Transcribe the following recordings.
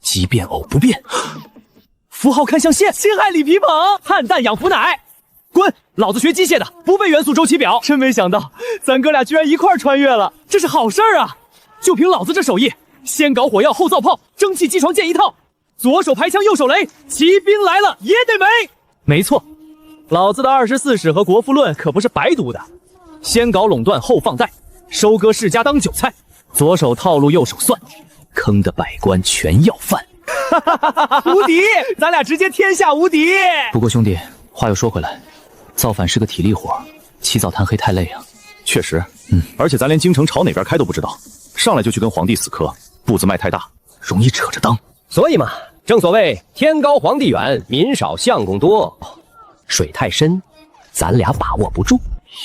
奇变偶不变，符号看象限，星海里皮捧，汉蛋养福奶。滚！老子学机械的，不背元素周期表。真没想到，咱哥俩居然一块穿越了，这是好事儿啊！就凭老子这手艺，先搞火药后造炮，蒸汽机床剑一套，左手排枪右手雷，骑兵来了也得没。没错，老子的24史和国富论可不是白读的。先搞垄断后放贷，收割世家当韭菜，左手套路右手算，坑的百官全要饭。无敌！咱俩直接天下无敌。不过兄弟，话又说回来，造反是个体力活，起早贪黑太累啊。确实，而且咱连京城朝哪边开都不知道，上来就去跟皇帝死磕，步子迈太大，容易扯着当。所以嘛，正所谓天高皇帝远，民少相公多，水太深，咱俩把握不住。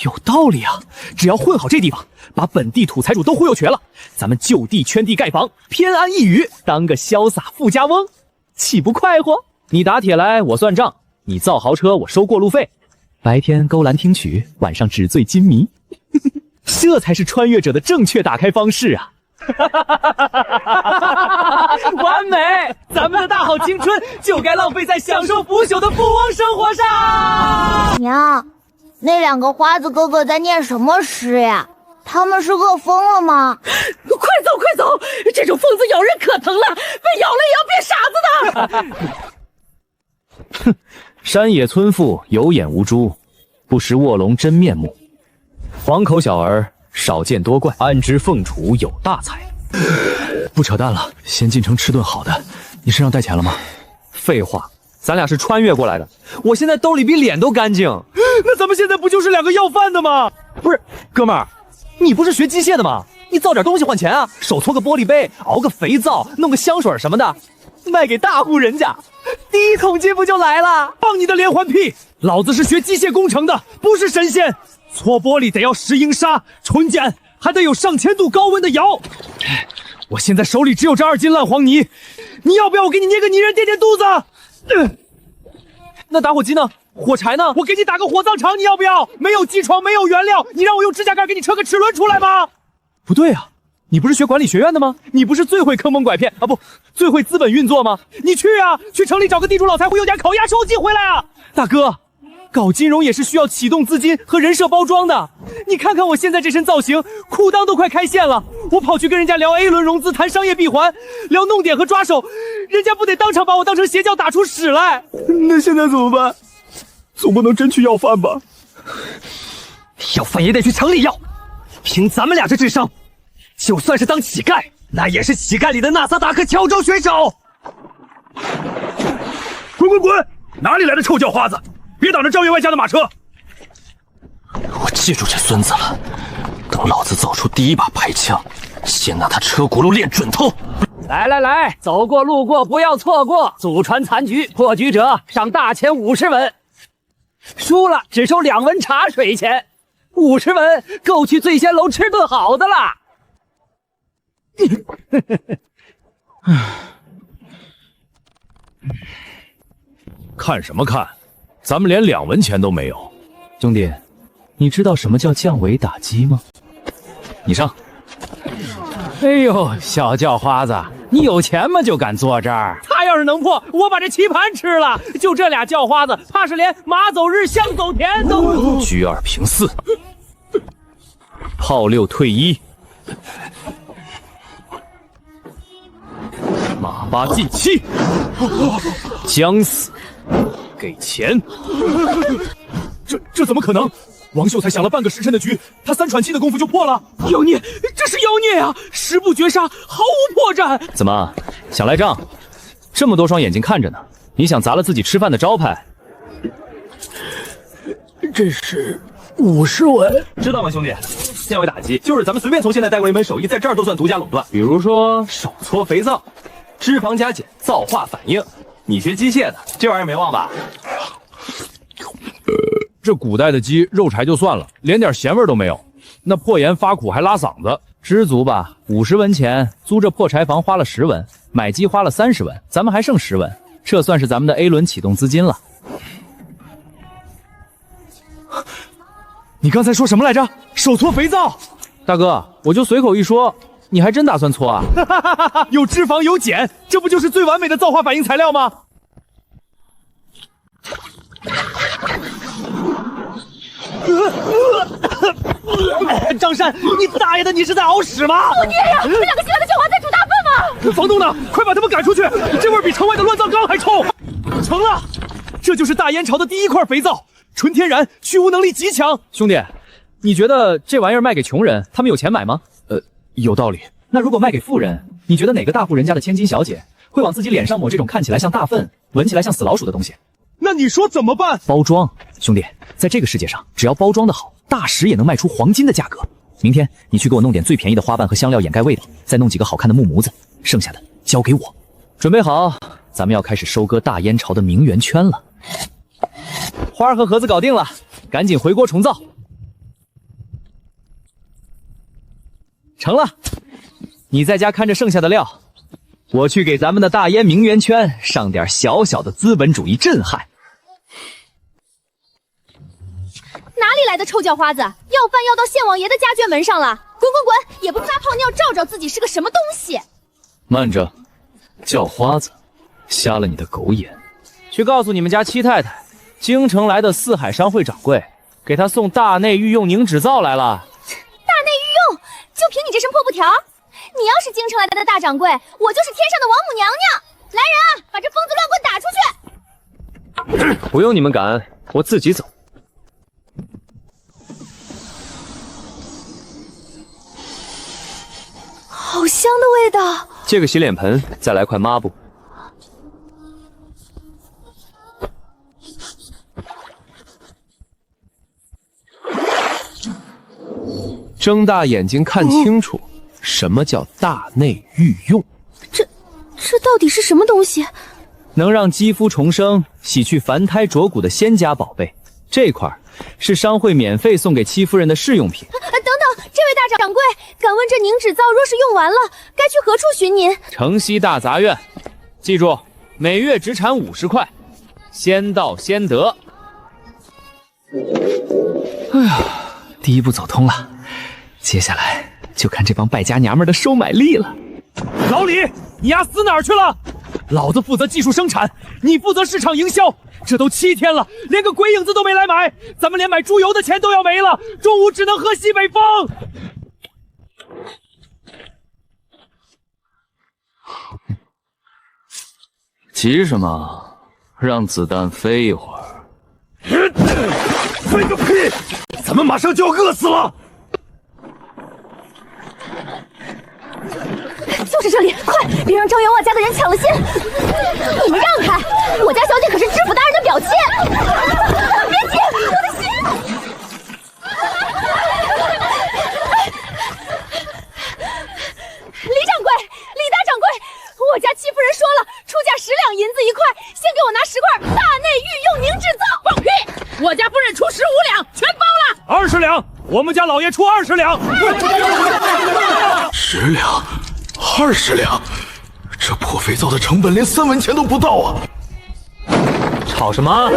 有道理啊！只要混好这地方，把本地土财主都忽悠瘸了，咱们就地圈地盖房，偏安一隅，当个潇洒富家翁，岂不快活？你打铁来，我算账；你造豪车，我收过路费。白天勾栏听曲，晚上纸醉金迷，这才是穿越者的正确打开方式啊！完美！咱们的大好青春就该浪费在享受腐朽的富翁生活上。娘，那两个花子哥哥在念什么诗呀？他们是饿疯了吗？快走快走！这种疯子咬人可疼了，被咬了也要变傻子的。哼，山野村妇有眼无珠，不识卧龙真面目。黄口小儿少见多怪，安知凤雏有大才。不扯淡了，先进城吃顿好的。你身上带钱了吗？废话，咱俩是穿越过来的，我现在兜里比脸都干净。那咱们现在不就是两个要饭的吗？不是，哥们儿，你不是学机械的吗？你造点东西换钱啊，手搓个玻璃杯，熬个肥皂，弄个香水什么的，卖给大户人家，第一桶金不就来了？放你的连环屁！老子是学机械工程的，不是神仙。搓玻璃得要石英砂、纯碱，还得有上千度高温的窑。我现在手里只有这2斤烂黄泥，你要不要我给你捏个泥人垫垫肚子？那打火机呢？火柴呢？我给你打个火葬场，你要不要？没有机床，没有原料，你让我用指甲盖给你车个齿轮出来吗？不对啊，你不是学管理学院的吗？你不是最会坑蒙拐骗啊，不，最会资本运作吗？你去啊，去城里找个地主老财忽悠点烤鸭收集回来啊！大哥，搞金融也是需要启动资金和人设包装的。你看看我现在这身造型，裤裆都快开线了。我跑去跟人家聊 A 轮融资，谈商业闭环，聊弄点和抓手，人家不得当场把我当成邪教打出屎来？那现在怎么办？总不能真去要饭吧？要饭也得去城里要。凭咱们俩这智商，就算是当乞丐，那也是乞丐里的纳斯达克乔州选手。滚滚滚！哪里来的臭叫花子？别挡着赵员外家的马车！我记住这孙子了，等老子造出第一把排枪，先拿他车轱辘练准头。来来来，走过路过不要错过，祖传残局，破局者赏大钱50文，输了只收2文茶水钱，50文够去醉仙楼吃顿好的啦。看什么看？咱们连2文钱都没有。兄弟，你知道什么叫降维打击吗？你上。哎呦，小叫花子，你有钱吗？就敢坐这儿？他要是能破，我把这棋盘吃了。就这俩叫花子，怕是连马走日，象走田都。居2平4，炮6退1，马8进7，将死。给钱！这怎么可能？王秀才想了半个时辰的局，他3喘气的功夫就破了。妖孽，这是妖孽啊！10步绝杀，毫无破绽。怎么想来账？这么多双眼睛看着呢，你想砸了自己吃饭的招牌？这是50文，知道吗，兄弟？降维打击就是咱们随便从现在带过一门手艺，在这儿都算独家垄断。比如说手搓肥皂，脂肪加减，皂化反应。你学机械的，这玩意儿没忘吧？这古代的鸡肉柴就算了，连点咸味都没有，那破盐发苦还拉嗓子。知足吧，50文钱租这破柴房花了10文，买鸡花了30文，咱们还剩10文，这算是咱们的 A 轮启动资金了。你刚才说什么来着？手搓肥皂？大哥，我就随口一说，你还真打算搓啊？有脂肪有碱，这不就是最完美的造化反应材料吗？张山，你大爷的，你是在熬屎吗？我爹呀！那两个稀烂的叫花在煮大粪吗？房东呢？快把他们赶出去！这味儿比城外的乱葬岗还臭。成了，这就是大燕巢的第一块肥皂，纯天然，去污能力极强。兄弟，你觉得这玩意儿卖给穷人，他们有钱买吗？有道理。那如果卖给富人，你觉得哪个大户人家的千金小姐会往自己脸上抹这种看起来像大粪、闻起来像死老鼠的东西？那你说怎么办？包装，兄弟，在这个世界上，只要包装的好，大石也能卖出黄金的价格。明天你去给我弄点最便宜的花瓣和香料掩盖味道，再弄几个好看的木模子，剩下的交给我。准备好，咱们要开始收割大燕巢的名媛圈了。花和盒子搞定了，赶紧回锅重造。成了，你在家看着剩下的料，我去给咱们的大燕名媛圈上点小小的资本主义震撼。哪里来的臭叫花子？要饭要到县王爷的家眷门上了！滚滚滚，也不撒泡尿照照自己是个什么东西！慢着，叫花子，瞎了你的狗眼！去告诉你们家七太太，京城来的四海商会掌柜给她送大内御用凝脂皂来了。大内御用，就凭你这身破布条，你要是京城来的大掌柜，我就是天上的王母娘娘！来人啊，把这疯子乱棍打出去！不用你们赶，我自己走。好香的味道！借个洗脸盆，再来块抹布。睁大眼睛看清楚，什么叫大内御用？这到底是什么东西？能让肌肤重生、洗去凡胎浊骨的仙家宝贝。这块是商会免费送给戚夫人的试用品。等等，这位大掌柜，敢问这凝脂皂若是用完了，该去何处寻您？城西大杂院，记住，每月只产50块，先到先得。哎呀，第一步走通了，接下来就看这帮败家娘们的收买力了。老李，你丫死哪儿去了？老子负责技术生产，你负责市场营销。这都7天了，连个鬼影子都没来买，咱们连买猪油的钱都要没了，中午只能喝西北风。急什么？让子弹飞一会儿。飞个屁！咱们马上就要饿死了。就是这里，快，别让张元旺家的人抢了先！你们让开，我家小姐可是知府大人的表亲。别急，我的心。李掌柜，李大掌柜，我家戚夫人说了，出价10两银子1块，先给我拿10块大内御用凝脂皂。放屁！我家夫人出15两，全包了。20两，我们家老爷出20两。10两。20两，这破肥皂的成本连3文钱都不到啊！吵什么？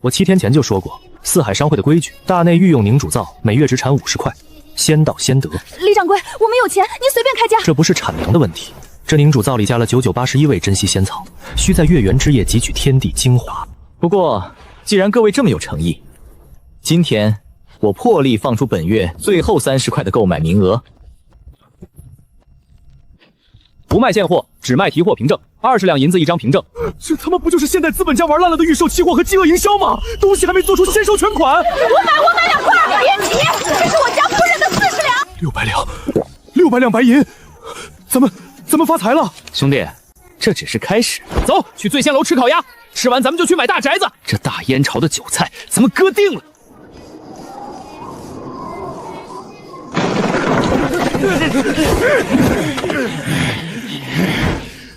我7天前就说过，四海商会的规矩，大内御用凝乳皂每月只产50块，先到先得。李掌柜，我们有钱，您随便开价。这不是产粮的问题，这凝乳皂里加了9981味珍稀仙草，需在月圆之夜汲取天地精华。不过，既然各位这么有诚意，今天我破例放出本月最后30块的购买名额。不卖现货，只卖提货凭证，20两银子一张凭证。这他妈不就是现代资本家玩烂了的预售期货和饥饿营销吗？东西还没做出先收全款。我买2块，别急，这是我家夫人的40两。600两，600两白银，咱们发财了。兄弟，这只是开始。走去醉仙楼吃烤鸭，吃完咱们就去买大宅子。这大燕巢的韭菜，咱们割定了。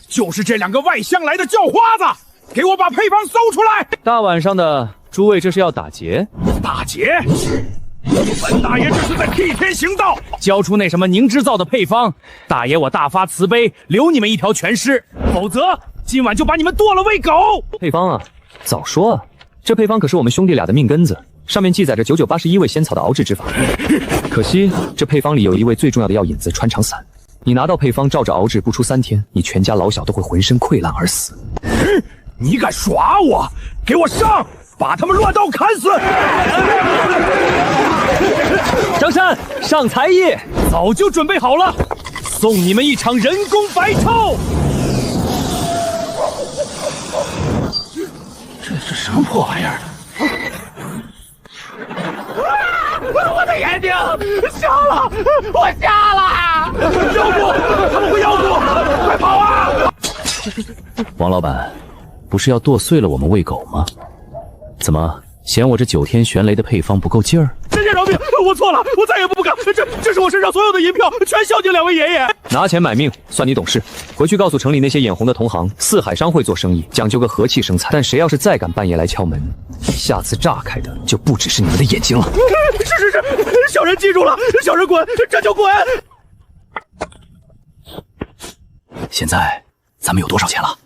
就是这2个外乡来的叫花子，给我把配方搜出来！大晚上的，诸位这是要打劫？打劫！本大爷这是在替天行道！交出那什么凝脂皂的配方，大爷我大发慈悲，留你们一条全尸，否则今晚就把你们剁了喂狗！配方啊，早说啊！这配方可是我们兄弟俩的命根子，上面记载着9981味仙草的熬制之法，可惜这配方里有一味最重要的药引子穿肠散，你拿到配方照着熬制，不出3天，你全家老小都会浑身溃烂而死。你敢耍我？给我上！把他们乱刀砍死！张山，上才艺，早就准备好了，送你们一场人工白抽！这是什么破玩意儿？我的眼睛瞎了，我瞎了！妖狐，他们会妖狐，快跑啊！王老板，不是要剁碎了我们喂狗吗？怎么嫌我这9天玄雷的配方不够劲儿？神仙饶命，我错了，我再也不敢。这是我身上所有的银票，全孝敬2位爷爷。拿钱买命，算你懂事。回去告诉城里那些眼红的同行，四海商会做生意讲究个和气生财，但谁要是再敢半夜来敲门，下次炸开的就不只是你们的眼睛了。是，小人记住了，小人滚，这就滚。现在咱们有多少钱了？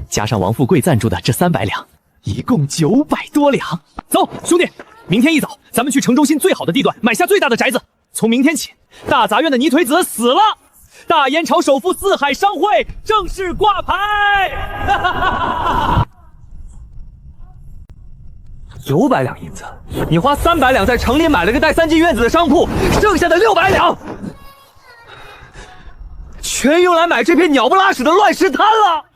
加上王富贵赞助的这300两，一共900多两。走，兄弟，明天一早，咱们去城中心最好的地段买下最大的宅子。从明天起，大杂院的泥腿子死了，大燕朝首富四海商会正式挂牌。900两银子，你花300两在城里买了个带3进院子的商铺，剩下的600两，全用来买这片鸟不拉屎的乱石滩了。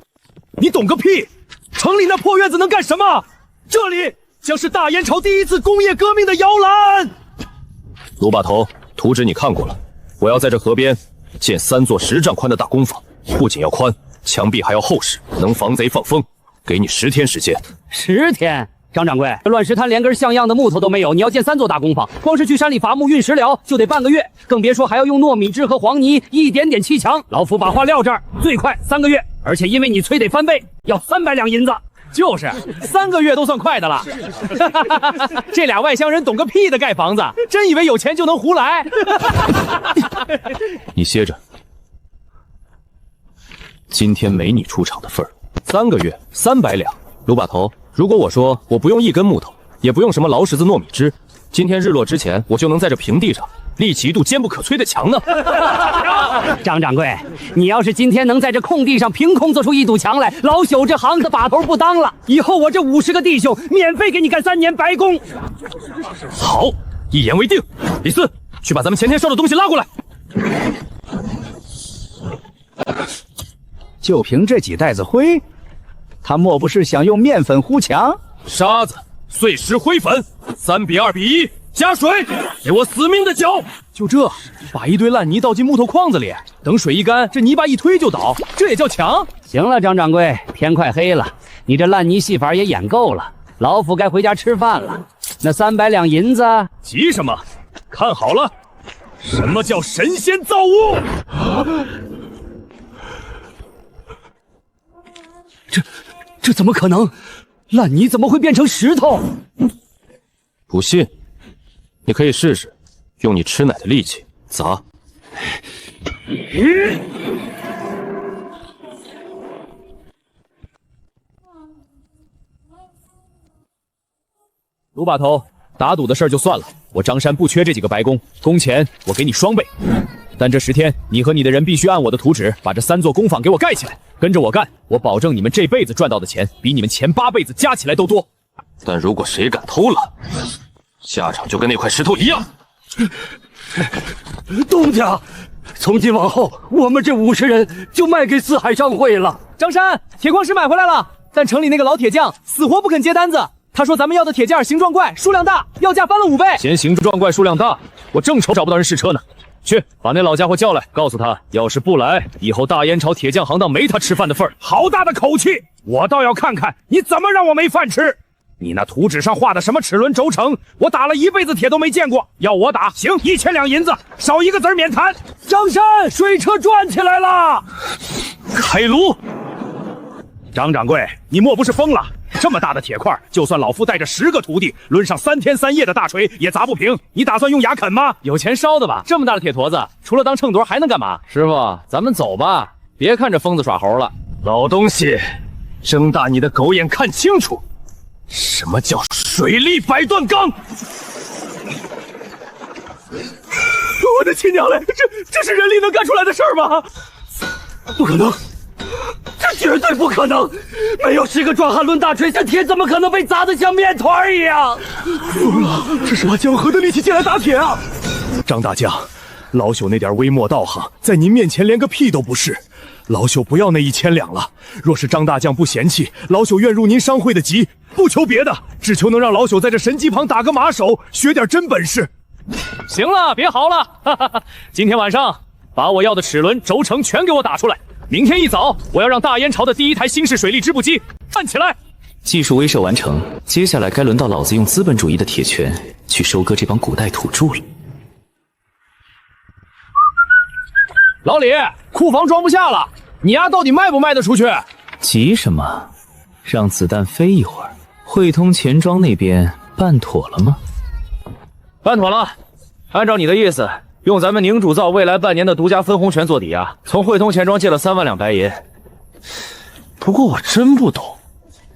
你懂个屁！城里那破院子能干什么？这里将是大燕朝第一次工业革命的摇篮。卢把头，图纸你看过了，我要在这河边建3座10丈宽的大工坊，不仅要宽，墙壁还要厚实，能防贼放风。给你10天时间。10天？张掌柜，这乱石滩连根像样的木头都没有，你要建3座大工坊，光是去山里伐木运石料就得半个月，更别说还要用糯米汁和黄泥一点点砌墙。老夫把话撂这儿，最快3个月，而且因为你催得翻倍，要300两银子。就是3个月都算快的了。这俩外乡人懂个屁的盖房子，真以为有钱就能胡来。你歇着，今天没你出场的份儿。3个月300两，卢把头。如果我说我不用1根木头，也不用什么劳什子糯米汁，今天日落之前，我就能在这平地上立起一堵坚不可摧的墙呢。张掌柜，你要是今天能在这空地上凭空做出一堵墙来，老朽这行的把头不当了。以后我这50个弟兄免费给你干3年白工。好，一言为定。李四，去把咱们前天烧的东西拉过来。就凭这几袋子灰，他莫不是想用面粉糊墙？沙子、碎石、灰粉，3比2比1，加水，给我死命的搅。就这，把一堆烂泥倒进木头筐子里，等水一干，这泥巴一推就倒，这也叫墙？行了，张掌柜，天快黑了，你这烂泥戏法也演够了，老夫该回家吃饭了。那300两银子，急什么？看好了，什么叫神仙造物？这怎么可能？烂泥怎么会变成石头？不信，你可以试试，用你吃奶的力气砸。卢把头，打赌的事儿就算了，我张山不缺这几个白工，工钱我给你双倍。但这10天，你和你的人必须按我的图纸把这3座工坊给我盖起来，跟着我干，我保证你们这辈子赚到的钱比你们前8辈子加起来都多。但如果谁敢偷懒，下场就跟那块石头一样。东家，从今往后，我们这50人就卖给四海商会了。张山，铁矿石买回来了，但城里那个老铁匠死活不肯接单子。他说咱们要的铁件形状怪，数量大，要价翻了5倍。嫌形状怪数量大，我正愁找不到人试车呢。去把那老家伙叫来，告诉他，要是不来，以后大燕朝铁匠行当没他吃饭的份儿。好大的口气！我倒要看看你怎么让我没饭吃。你那图纸上画的什么齿轮轴承，我打了一辈子铁都没见过。要我打，行，1000两银子，少1个字免谈。张山，水车转起来了，开炉！张掌柜，你莫不是疯了？这么大的铁块，就算老夫带着10个徒弟，抡上3天3夜的大锤也砸不平。你打算用牙啃吗？有钱烧的吧？这么大的铁坨子，除了当秤砣还能干嘛？师傅，咱们走吧，别看着疯子耍猴了。老东西，睁大你的狗眼看清楚，什么叫水力百断钢！我的亲娘嘞！这是人力能干出来的事儿吗？不可能，这绝对不可能！没有10个壮汉抡大锤，这铁怎么可能被砸得像面团一样？疯了！这是把江河的力气借来打铁啊！张大将，老朽那点微末道行，在您面前连个屁都不是。老朽不要那1000两了。若是张大将不嫌弃，老朽愿入您商会的籍，不求别的，只求能让老朽在这神机旁打个马手，学点真本事。行了，别嚎了，哈哈哈！今天晚上把我要的齿轮、轴承全给我打出来。明天一早，我要让大燕朝的第1台新式水力织布机站起来。技术威慑完成，接下来该轮到老子用资本主义的铁拳去收割这帮古代土著了。老李，库房装不下了，你丫到底卖不卖得出去？急什么？让子弹飞一会儿。汇通钱庄那边办妥了吗？办妥了，按照你的意思，用咱们宁主造未来半年的独家分红权做抵押，从汇通钱庄借了3万两白银。不过我真不懂，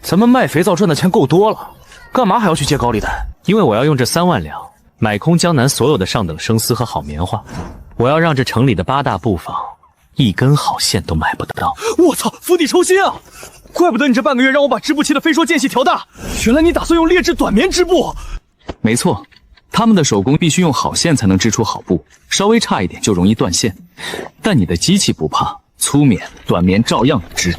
咱们卖肥皂赚的钱够多了，干嘛还要去借高利贷？因为我要用这3万两买空江南所有的上等生丝和好棉花，我要让这城里的8大布坊一根好线都买不到。我操，釜底抽薪啊！怪不得你这半个月让我把织布期的飞梭间隙调大，原来你打算用劣质短棉织布。没错，他们的手工必须用好线才能织出好布，稍微差一点就容易断线。但你的机器不怕，粗棉、短棉照样织。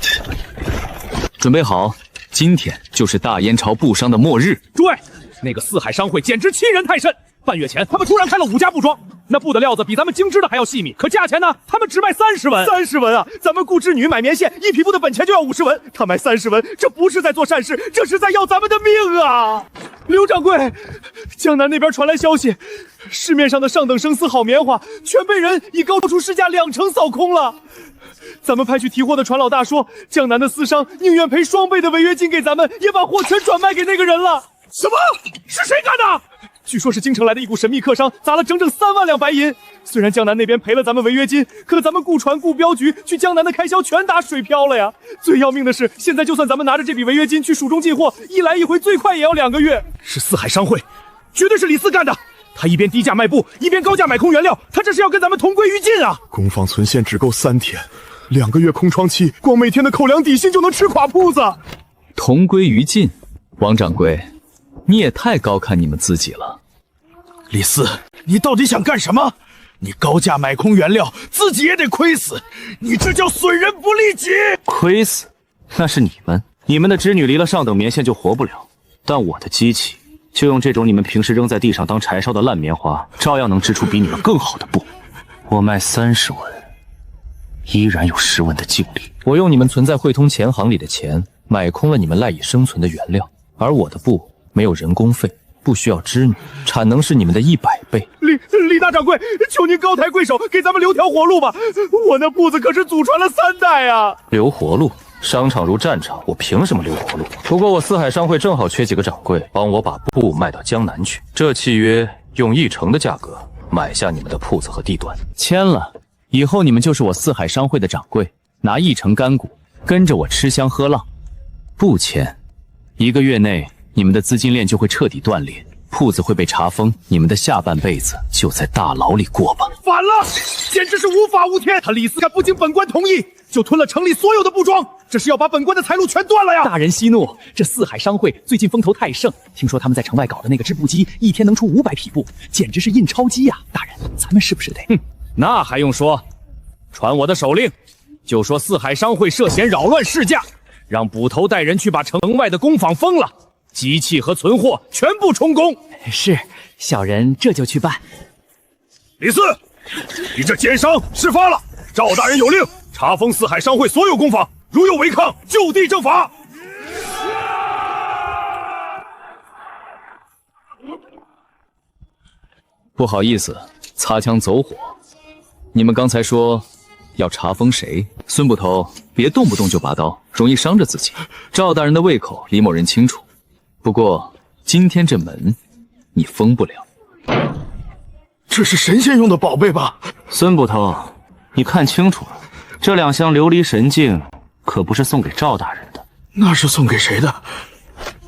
准备好，今天就是大燕朝布商的末日。对，那个四海商会简直欺人太甚。半月前，他们突然开了5家布庄，那布的料子比咱们精织的还要细密，可价钱呢，他们只卖30文。30文啊！咱们雇织女买棉线，1匹布的本钱就要50文，他卖30文，这不是在做善事，这是在要咱们的命啊！刘掌柜，江南那边传来消息，市面上的上等生丝好棉花全被人以高出市价2成扫空了。咱们派去提货的船老大说，江南的丝商宁愿赔双倍的违约金给咱们，也把货全转卖给那个人了。什么？是谁干的？据说是京城来的一股神秘客商砸了整整3万两白银。虽然江南那边赔了咱们违约金，可咱们雇船雇镖局去江南的开销全打水漂了呀。最要命的是，现在就算咱们拿着这笔违约金去蜀中进货，一来一回最快也要2个月。是四海商会，绝对是李四干的。他一边低价卖布，一边高价买空原料，他这是要跟咱们同归于尽啊！工坊存线只够3天，2个月空窗期，光每天的口粮底薪就能吃垮铺子。同归于尽，王掌柜，你也太高看你们自己了。李四，你到底想干什么？你高价买空原料，自己也得亏死，你这叫损人不利己。亏死？那是你们的织女离了上等棉线就活不了，但我的机器就用这种你们平时扔在地上当柴烧的烂棉花，照样能织出比你们更好的布。我卖30文，依然有10文的净利。我用你们存在汇通钱行里的钱，买空了你们赖以生存的原料，而我的布没有人工费，不需要织女，产能是你们的100倍。李大掌柜，求您高抬贵手，给咱们留条活路吧！我那布子可是祖传了3代啊！留活路？商场如战场，我凭什么留活路？不过我四海商会正好缺几个掌柜，帮我把布卖到江南去。这契约用1成的价格买下你们的铺子和地段。签了，以后你们就是我四海商会的掌柜，拿1成干股，跟着我吃香喝浪。不签，1个月内你们的资金链就会彻底断裂，铺子会被查封，你们的下半辈子就在大牢里过吧。反了，简直是无法无天！他李四干不经本官同意，就吞了城里所有的布庄，这是要把本官的财路全断了呀！大人息怒，这四海商会最近风头太盛，听说他们在城外搞的那个织布机，一天能出500匹布，简直是印钞机呀！大人，咱们是不是得？那还用说？传我的手令，就说四海商会涉嫌扰乱市价，让捕头带人去把城外的工坊封了，机器和存货全部充公。是，小人这就去办。李四，你这奸商事发了，赵大人有令，查封四海商会所有工坊，如有违抗，就地正法。不好意思，擦枪走火。你们刚才说要查封谁？孙捕头，别动不动就拔刀，容易伤着自己。赵大人的胃口，李某人清楚。不过今天这门，你封不了。这是神仙用的宝贝吧？孙捕头，你看清楚了，这2箱琉璃神镜可不是送给赵大人的。那是送给谁的？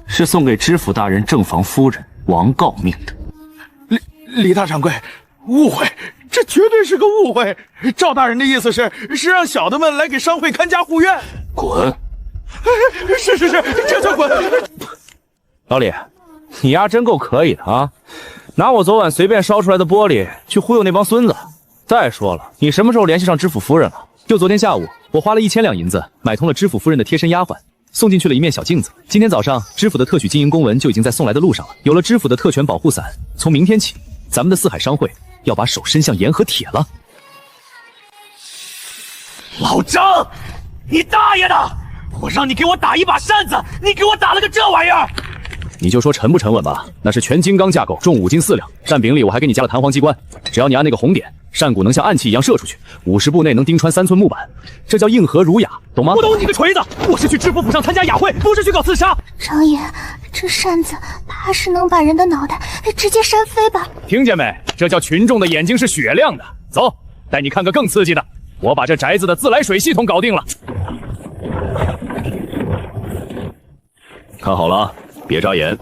是送给知府大人正房夫人王诰命的。李大掌柜，误会，这绝对是个误会。赵大人的意思是让小的们来给商会看家护院。滚！是，这就滚！老李，你丫真够可以的啊！拿我昨晚随便烧出来的玻璃去忽悠那帮孙子。再说了，你什么时候联系上知府夫人了？就昨天下午，我花了1000两银子买通了知府夫人的贴身丫鬟，送进去了一面小镜子。今天早上，知府的特许经营公文就已经在送来的路上了。有了知府的特权保护伞，从明天起，咱们的四海商会要把手伸向盐和铁了。老张，你大爷的！我让你给我打一把扇子，你给我打了个这玩意儿！你就说沉不沉稳吧，那是全金刚架构，重5斤4两。扇柄里我还给你加了弹簧机关，只要你按那个红点，扇骨能像暗器一样射出去，50步内能钉穿3寸木板，这叫硬核儒雅，懂吗？不懂你个锤子！我是去知府府上参加雅会，不是去搞刺杀。张爷，这扇子怕是能把人的脑袋直接扇飞吧？听见没？这叫群众的眼睛是雪亮的。走，带你看个更刺激的。我把这宅子的自来水系统搞定了。看好了，别眨眼。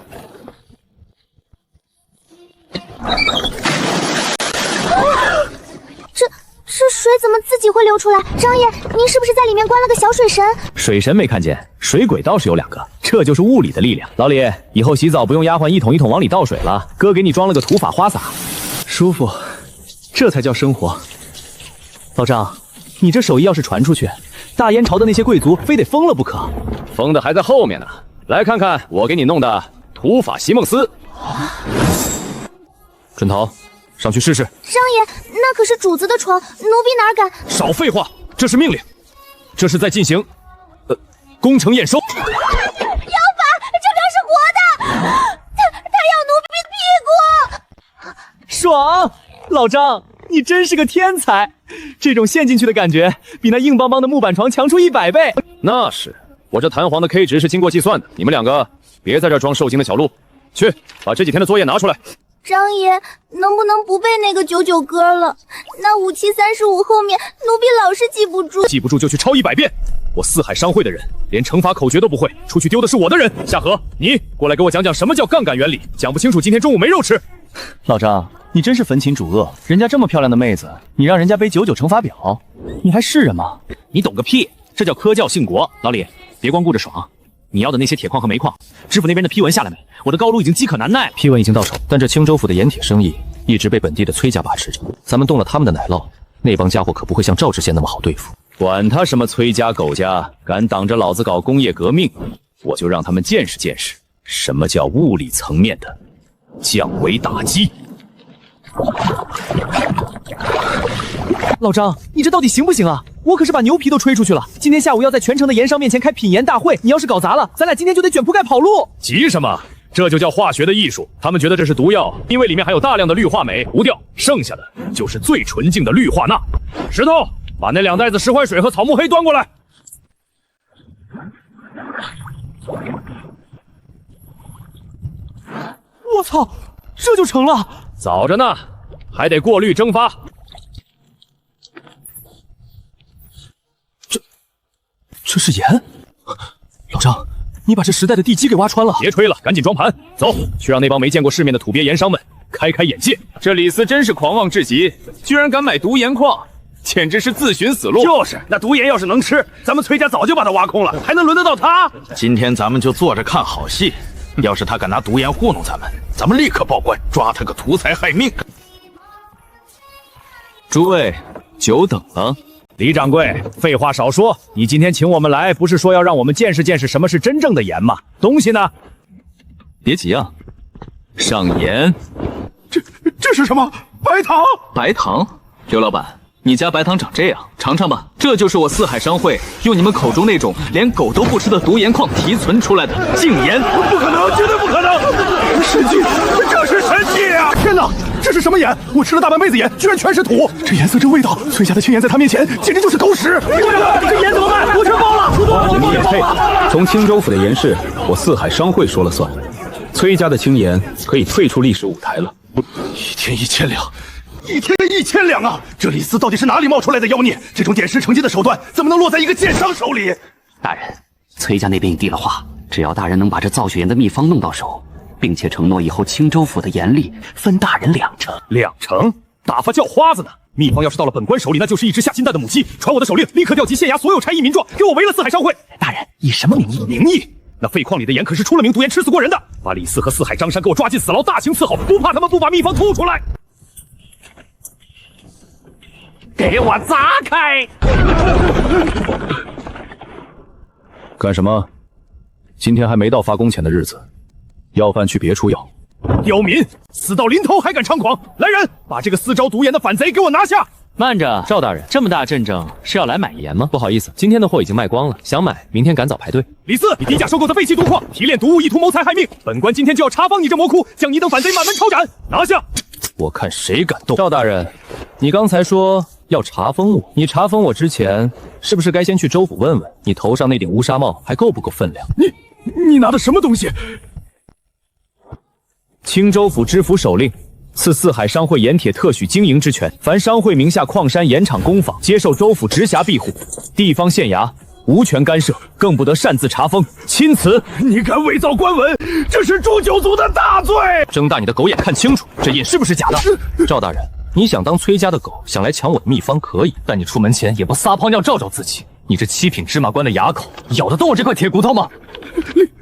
这水怎么自己会流出来？张爷，您是不是在里面关了个小水神？水神没看见，水鬼倒是有2个，这就是物理的力量。老李，以后洗澡不用丫鬟一桶一桶往里倒水了，哥给你装了个土法花洒，舒服，这才叫生活。老张，你这手艺要是传出去，大燕朝的那些贵族非得疯了不可。疯的还在后面呢，来看看我给你弄的土法席梦思。准头，上去试试。张爷，那可是主子的床，奴婢哪敢？少废话，这是命令，这是在进行工程验收。妖法，这条是活的，他要奴婢屁股。爽！老张，你真是个天才，这种陷进去的感觉比那硬邦邦的木板床强出100倍。那是，我这弹簧的 K 值是经过计算的。你们2个别在这装受惊的小鹿，去把这几天的作业拿出来。张爷，能不能不背那个99歌了？那5735后面，奴婢老是记不住。记不住就去抄100遍。我四海商会的人连乘法口诀都不会，出去丢的是我的人。夏荷，你过来给我讲讲什么叫杠杆原理。讲不清楚，今天中午没肉吃。老张，你真是焚琴主恶，人家这么漂亮的妹子，你让人家背99乘法表，你还是人吗？你懂个屁，这叫科教兴国。老李，别光顾着爽，你要的那些铁矿和煤矿，知府那边的批文下来没？我的高炉已经饥渴难耐。批文已经到手，但这青州府的盐铁生意一直被本地的崔家把持着，咱们动了他们的奶酪，那帮家伙可不会像赵知县那么好对付。管他什么崔家狗家，敢挡着老子搞工业革命，我就让他们见识见识什么叫物理层面的降维打击。老张，你这到底行不行啊？我可是把牛皮都吹出去了。今天下午要在全城的盐商面前开品盐大会，你要是搞砸了，咱俩今天就得卷铺盖跑路。急什么？这就叫化学的艺术。他们觉得这是毒药，因为里面含有大量的氯化镁，无掉，剩下的就是最纯净的氯化钠。石头，把那2袋子石灰水和草木黑端过来。我操，这就成了？早着呢，还得过滤蒸发。这是盐？老张，你把这10袋的地基给挖穿了。别吹了，赶紧装盘，走去让那帮没见过世面的土鳖盐商们开开眼界。这李斯真是狂妄至极，居然敢买毒盐矿，简直是自寻死路。就是，那毒盐要是能吃，咱们崔家早就把它挖空了，还能轮得到他？今天咱们就坐着看好戏。要是他敢拿毒盐糊弄咱们，咱们立刻报官，抓他个图财害命。诸位，久等了。李掌柜，废话少说，你今天请我们来，不是说要让我们见识见识什么是真正的盐吗？东西呢？别急啊，上盐。这是什么？白糖？白糖？刘老板，你家白糖长这样，尝尝吧。这就是我四海商会用你们口中那种连狗都不吃的毒盐矿提纯出来的净盐。不可能，绝对不可能！神迹，这是神迹啊！天哪，这是什么盐？我吃了大半辈子盐，居然全是土！这颜色，这味道，崔家的青盐在他面前简直就是狗屎！这盐怎么办？我全包了！你们也配？从青州府的盐市，我四海商会说了算。崔家的青盐可以退出历史舞台了。一天1000两。1天1000两啊！这李斯到底是哪里冒出来的妖孽？这种点石成金的手段，怎么能落在一个奸商手里？大人，崔家那边已递了话，只要大人能把这造血盐的秘方弄到手，并且承诺以后青州府的盐利分大人2成。2成？打发叫花子呢。秘方要是到了本官手里，那就是一只下金蛋的母鸡。传我的手令，立刻调集县衙所有差役民壮，给我围了四海商会。大人，以什么名义？名义？那废矿里的盐可是出了名毒盐吃死过人的，把李四和四海张山给我抓进死牢，大刑伺候，不怕他们不把秘方吐出来。给我砸开！干什么？今天还没到发工钱的日子，要饭去别处要。刁民，死到临头还敢猖狂！来人，把这个私招毒盐的反贼给我拿下！慢着，赵大人，这么大阵仗是要来买盐吗？不好意思，今天的货已经卖光了，想买明天赶早排队。李四，你低价收购的废弃毒矿，提炼毒物，意图谋财害命，本官今天就要查封你这魔窟，将你等反贼满门抄斩！拿下！我看谁敢动！赵大人，你刚才说要查封我，你查封我之前，是不是该先去州府问问，你头上那顶乌纱帽还够不够分量？你拿的什么东西？青州府知府手令，赐四海商会盐铁特许经营之权，凡商会名下矿山、盐场、工坊，接受州府直辖庇护，地方县衙无权干涉，更不得擅自查封。钦此。你敢伪造官文，这是诛九族的大罪！睁大你的狗眼看清楚，这印是不是假的？赵大人，你想当崔家的狗，想来抢我的秘方可以，但你出门前也不撒泡尿照照自己。你这七品芝麻官的牙口，咬得动我这块铁骨头吗？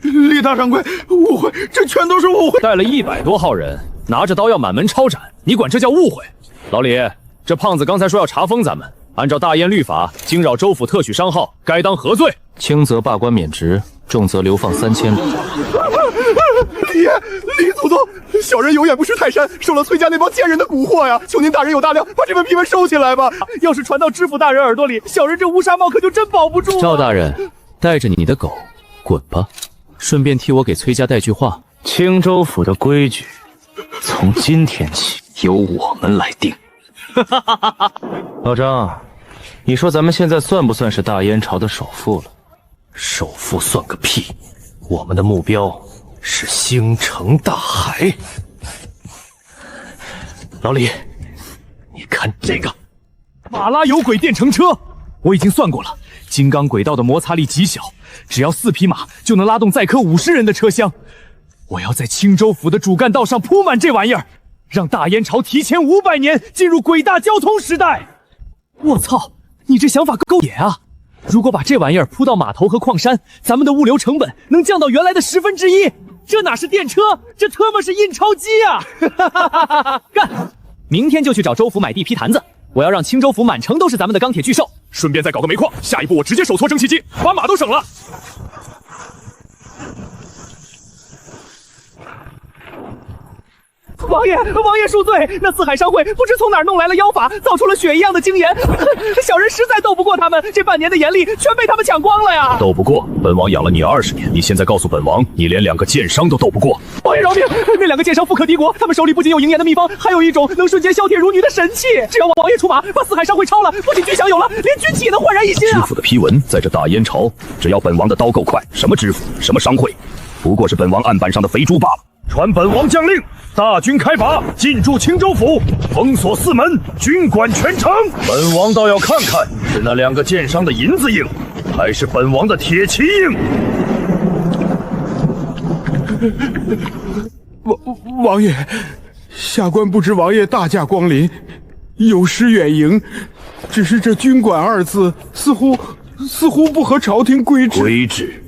李大掌柜，误会，这全都是误会。带了100多号人，拿着刀要满门抄斩，你管这叫误会？老李，这胖子刚才说要查封咱们，按照大燕律法，惊扰州府特许商号，该当何罪？轻则罢官免职，重则流放3000里。李祖宗，小人有眼不识泰山，受了崔家那帮贱人的蛊惑呀！求您大人有大量，把这份批文收起来吧。要是传到知府大人耳朵里，小人这乌纱帽可就真保不住了。赵大人，带着你的狗滚吧，顺便替我给崔家带句话：青州府的规矩，从今天起由我们来定。老张，你说咱们现在算不算是大燕朝的首富了？首富算个屁！我们的目标是星辰大海。老李，你看这个马拉有轨电乘车，我已经算过了，金刚轨道的摩擦力极小，只要4匹马就能拉动载客50人的车厢。我要在青州府的主干道上铺满这玩意儿，让大燕朝提前500年进入轨大交通时代。我操，你这想法够野啊！如果把这玩意儿铺到码头和矿山，咱们的物流成本能降到原来的1/10。这哪是电车，这他妈是印钞机啊！干！明天就去找州府买地劈坛子，我要让青州府满城都是咱们的钢铁巨兽。顺便再搞个煤矿，下一步我直接手搓蒸汽机，把马都省了。王爷恕罪，那四海商会不知从哪儿弄来了妖法，造出了血一样的精盐，小人实在斗不过他们，这半年的盐力全被他们抢光了呀！斗不过，本王养了你20年，你现在告诉本王，你连2个剑商都斗不过。王爷饶命，那2个剑商富可敌国，他们手里不仅有营盐的秘方，还有一种能瞬间削铁如泥的神器。只要王爷出马，把四海商会抄了，不仅军饷有了，连军旗也能焕然一新啊！知府的批文，在这大燕朝，只要本王的刀够快，什么知府，什么商会，不过是本王案板上的肥猪罢了。传本王将令，大军开拔，进驻青州府，封锁4门，军管全城。本王倒要看看，是那2个剑商的银子硬，还是本王的铁骑硬。王爷，下官不知王爷大驾光临，有失远迎。只是这军管2字，似乎不合朝廷规制。规制。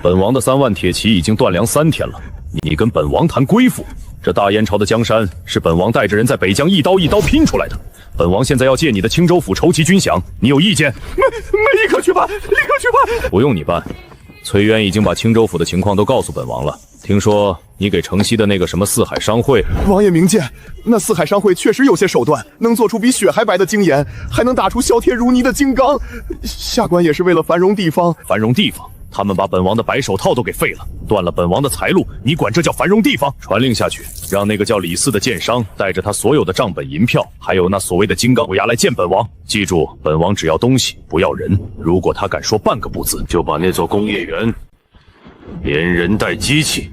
本王的3万铁骑已经断粮3天了，你跟本王谈归附？这大燕朝的江山是本王带着人在北疆一刀一刀拼出来的。本王现在要借你的青州府筹集军饷，你有意见？立刻去办，立刻去办！不用你办，崔渊已经把青州府的情况都告诉本王了。听说你给城西的那个什么四海商会，王爷明鉴，那四海商会确实有些手段，能做出比血还白的精盐，还能打出削铁如泥的金刚。下官也是为了繁荣地方。繁荣地方？他们把本王的白手套都给废了，断了本王的财路，你管这叫繁荣地方？传令下去，让那个叫李四的剑商带着他所有的账本银票，还有那所谓的金刚虎牙来见本王。记住，本王只要东西，不要人。如果他敢说半个不字，就把那座工业园连人带机器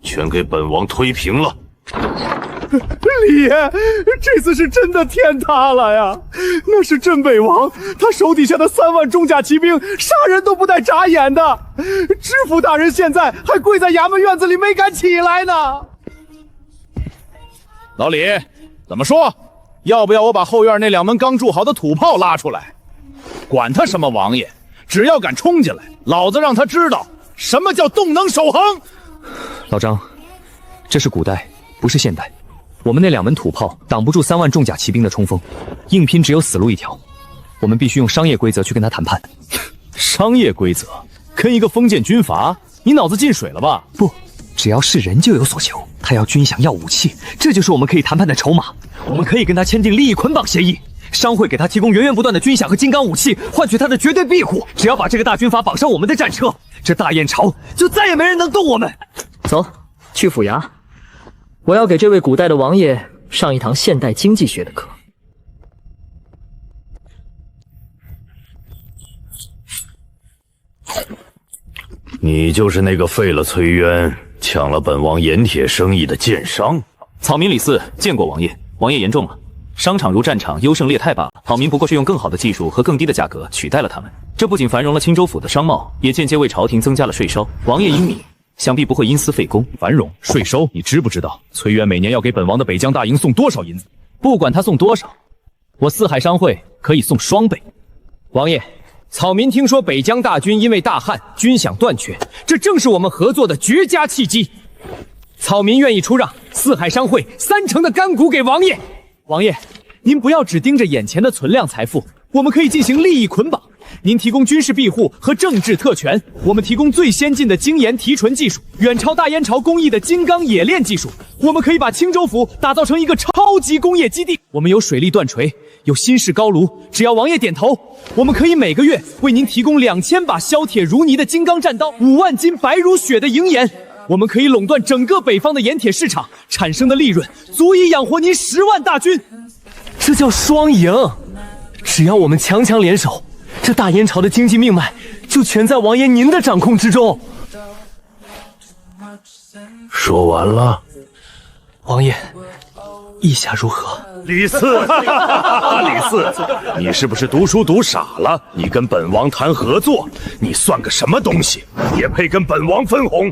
全给本王推平了。李爷，这次是真的天塌了呀！那是镇北王，他手底下的3万中甲骑兵，杀人都不带眨眼的。知府大人现在还跪在衙门院子里没敢起来呢。老李，怎么说？要不要我把后院那2门刚筑好的土炮拉出来？管他什么王爷，只要敢冲进来，老子让他知道什么叫动能守恒。老张，这是古代，不是现代。我们那2门土炮挡不住3万重甲骑兵的冲锋，硬拼只有死路一条。我们必须用商业规则去跟他谈判。商业规则？跟一个封建军阀？你脑子进水了吧？不，只要是人就有所求。他要军饷，要武器，这就是我们可以谈判的筹码。我们可以跟他签订利益捆绑协议，商会给他提供源源不断的军饷和金刚武器，换取他的绝对庇护。只要把这个大军阀绑上我们的战车，这大燕朝就再也没人能动我们。走，去府衙，我要给这位古代的王爷上一堂现代经济学的课。你就是那个废了崔渊、抢了本王盐铁生意的奸商。草民李四见过王爷，王爷言重了。商场如战场，优胜劣汰罢了。草民不过是用更好的技术和更低的价格取代了他们。这不仅繁荣了青州府的商贸，也间接为朝廷增加了税收。王爷英明，想必不会因私废公。繁荣税收，你知不知道崔渊每年要给本王的北疆大营送多少银子？不管他送多少，我四海商会可以送双倍。王爷，草民听说北疆大军因为大旱军饷断缺，这正是我们合作的绝佳契机。草民愿意出让四海商会3成的干股给王爷。王爷，您不要只盯着眼前的存量财富，我们可以进行利益捆绑。您提供军事庇护和政治特权，我们提供最先进的精研提纯技术，远超大燕朝工艺的金刚冶炼技术。我们可以把青州府打造成一个超级工业基地。我们有水利断锤，有新式高炉，只要王爷点头，我们可以每个月为您提供2000把削铁如泥的金刚战刀，5万斤白如雪的营盐。我们可以垄断整个北方的盐铁市场，产生的利润足以养活您10万大军。这叫双赢。只要我们强强联手，这大燕朝的经济命脉就全在王爷您的掌控之中。说完了。王爷，意下如何？李四，李四，你是不是读书读傻了？你跟本王谈合作，你算个什么东西？也配跟本王分红？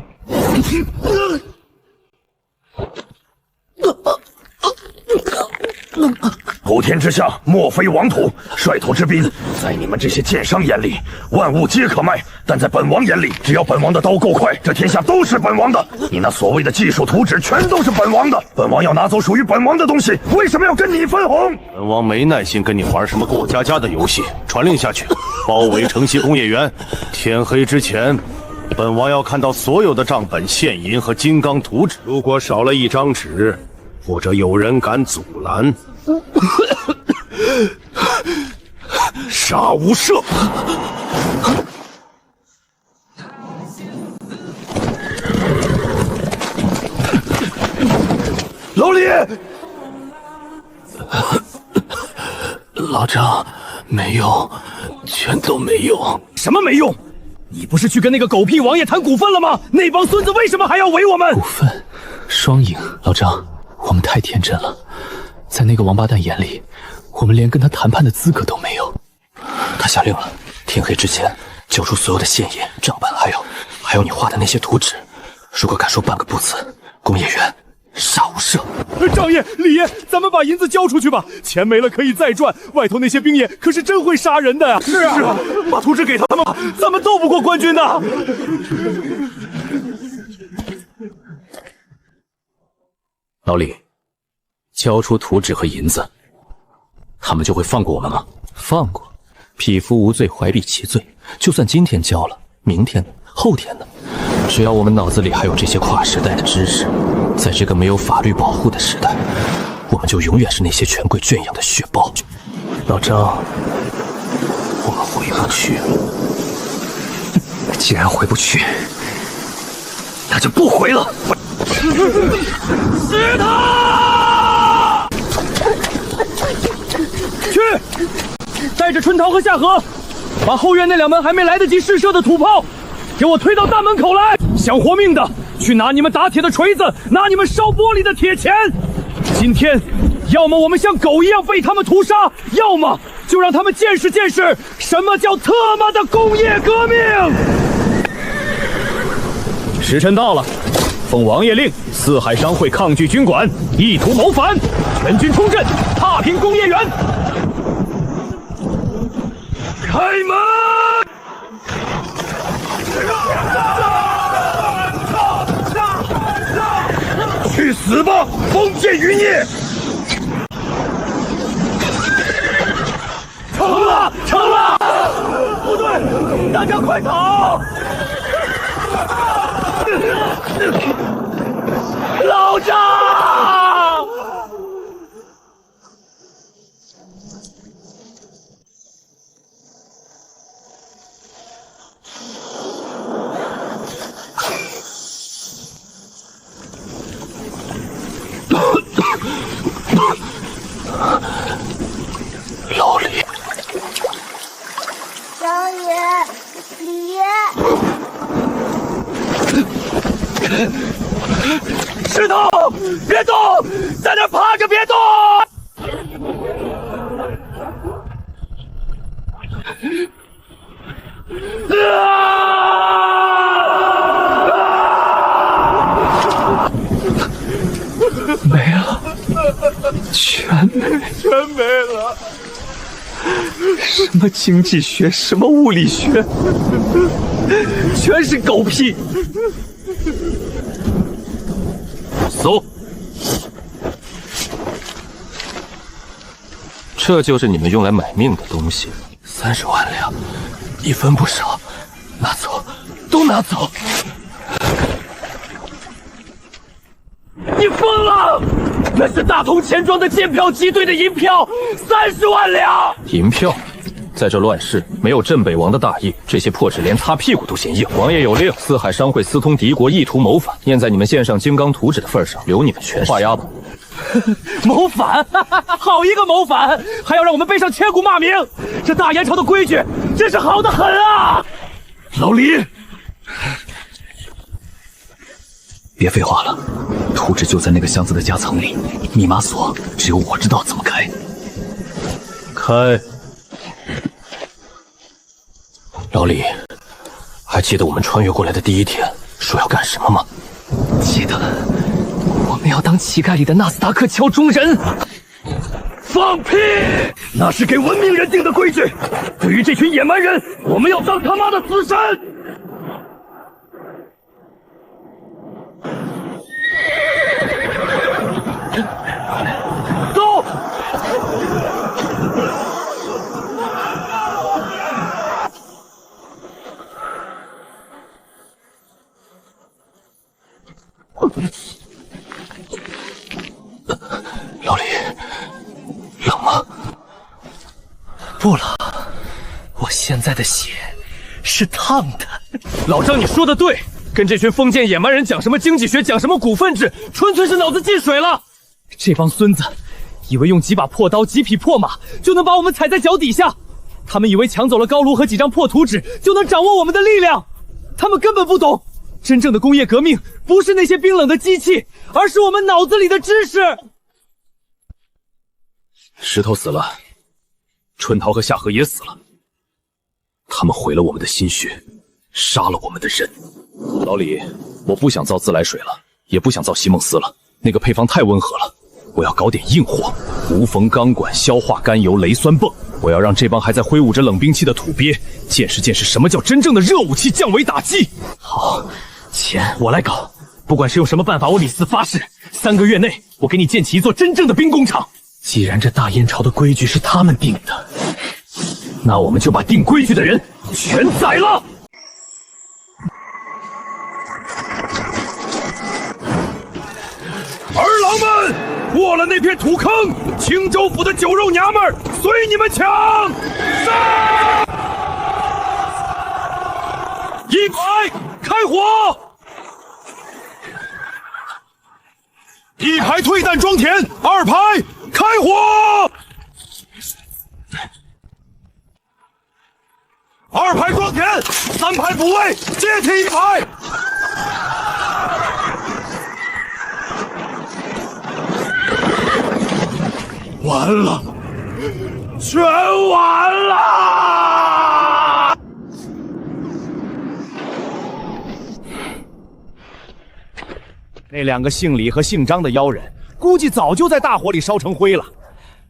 普天之下，莫非王土。率土之滨，在你们这些奸商眼里，万物皆可卖；但在本王眼里，只要本王的刀够快，这天下都是本王的。你那所谓的技术图纸，全都是本王的。本王要拿走属于本王的东西，为什么要跟你分红？本王没耐心跟你玩什么过家家的游戏。传令下去，包围城西工业园。天黑之前，本王要看到所有的账本、现银和金刚图纸。如果少了一张纸，或者有人敢阻拦，杀无赦！老李，老张，没用，全都没用。什么没用？你不是去跟那个狗屁王爷谈股份了吗？那帮孙子为什么还要围我们？股份，双赢。老张，我们太天真了，在那个王八蛋眼里，我们连跟他谈判的资格都没有。他下令了，天黑之前交出所有的现银、账本，还有你画的那些图纸。如果敢说半个不字，工业园杀无赦。张爷、李爷，咱们把银子交出去吧，钱没了可以再赚。外头那些兵爷可是真会杀人的呀！是啊，把图纸给他们吧，咱们斗不过官军的。老李，交出图纸和银子，他们就会放过我们吗？放过？匹夫无罪，怀璧其罪。就算今天交了，明天呢？后天呢？只要我们脑子里还有这些跨时代的知识，在这个没有法律保护的时代，我们就永远是那些权贵圈养的血包。老张，我们回不去了。既然回不去，那就不回了。是他！去，带着春桃和夏荷，把后院那2门还没来得及试射的土炮，给我推到大门口来。想活命的，去拿你们打铁的锤子，拿你们烧玻璃的铁钳。今天，要么我们像狗一样被他们屠杀，要么就让他们见识见识什么叫特妈的工业革命。时辰到了，奉王爷令，四海商会抗拒军管，意图谋反，全军冲阵，踏平工业园。开门！去死吧，封建余孽！成了，成了！部队，大家快跑！老张！老李，张爷，李爷。石头，别动，在那趴着别动！没了，全没了。什么经济学，什么物理学，全是狗屁。搜，这就是你们用来买命的东西，30万两，一分不少，拿走，都拿走。你疯了！那是大同钱庄的建票集兑的银票，30万两。银票，在这乱世，没有镇北王的大义，这些破纸连擦屁股都嫌硬。王爷有令，四海商会私通敌国，意图谋反，念在你们献上金刚图纸的份上，留你们全画押吧。谋反，好一个谋反！还要让我们背上千古骂名，这大元朝的规矩真是好得很啊！老李，别废话了，图纸就在那个箱子的夹层里，密码锁只有我知道怎么开。开。老李，还记得我们穿越过来的第一天说要干什么吗？记得，我们要当乞丐里的纳斯达克桥中人。放屁！那是给文明人定的规矩。对于这群野蛮人，我们要当他妈的死神！走！老李，冷吗？不冷，我现在的血是烫的。老张，你说的对，跟这群封建野蛮人讲什么经济学，讲什么股份制，纯粹是脑子进水了。这帮孙子以为用几把破刀、几匹破马就能把我们踩在脚底下，他们以为抢走了高炉和几张破图纸就能掌握我们的力量，他们根本不懂，真正的工业革命不是那些冰冷的机器，而是我们脑子里的知识。石头死了，春桃和夏荷也死了，他们毁了我们的心血，杀了我们的人。老李，我不想造自来水了，也不想造席梦思了，那个配方太温和了。我要搞点硬货，无缝钢管、消化甘油、雷酸泵。我要让这帮还在挥舞着冷兵器的土鳖见识见识什么叫真正的热武器降维打击。好，钱我来搞，不管是用什么办法，我李四发誓，3个月内我给你建起一座真正的兵工厂。既然这大燕朝的规矩是他们定的，那我们就把定规矩的人全宰了。儿郎们，过了那片土坑，青州府的酒肉娘们儿随你们抢！杀！一排开火！一排退弹装填，2排开火！2排装填，3排补位，接替1排。完了，全完了！那2个姓李和姓张的妖人，估计早就在大火里烧成灰了。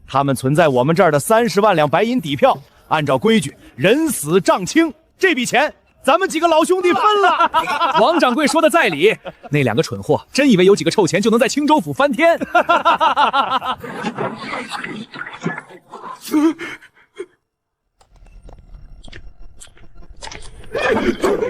他们存在我们这儿的30万两白银底票，按照规矩，人死账清。这笔钱咱们几个老兄弟分了。王掌柜说的在理，那2个蠢货真以为有几个臭钱就能在青州府翻天。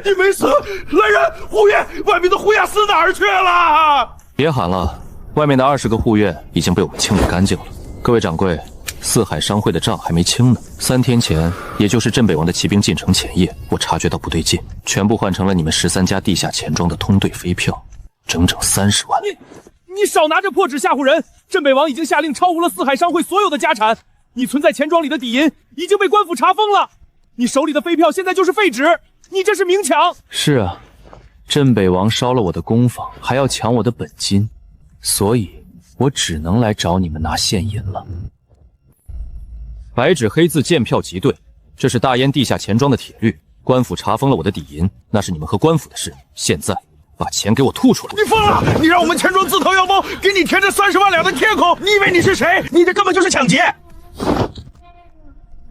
你没死！来人，护院，外面的护牙司哪儿去了？别喊了，外面的20个护院已经被我们清理干净了。各位掌柜，四海商会的账还没清呢。3天前，也就是镇北王的骑兵进城前夜，我察觉到不对劲，全部换成了你们13家地下钱庄的通兑飞票，整整30万。你少拿着破纸吓唬人！镇北王已经下令抄无了四海商会所有的家产，你存在钱庄里的底银已经被官府查封了，你手里的飞票现在就是废纸，你这是明抢！是啊，镇北王烧了我的工坊，还要抢我的本金，所以我只能来找你们拿现银了。白纸黑字，见票即兑，这是大燕地下钱庄的铁律。官府查封了我的底银，那是你们和官府的事。现在把钱给我吐出来！你疯了！你让我们钱庄自掏腰包给你填这30万两的天孔，你以为你是谁？你这根本就是抢劫！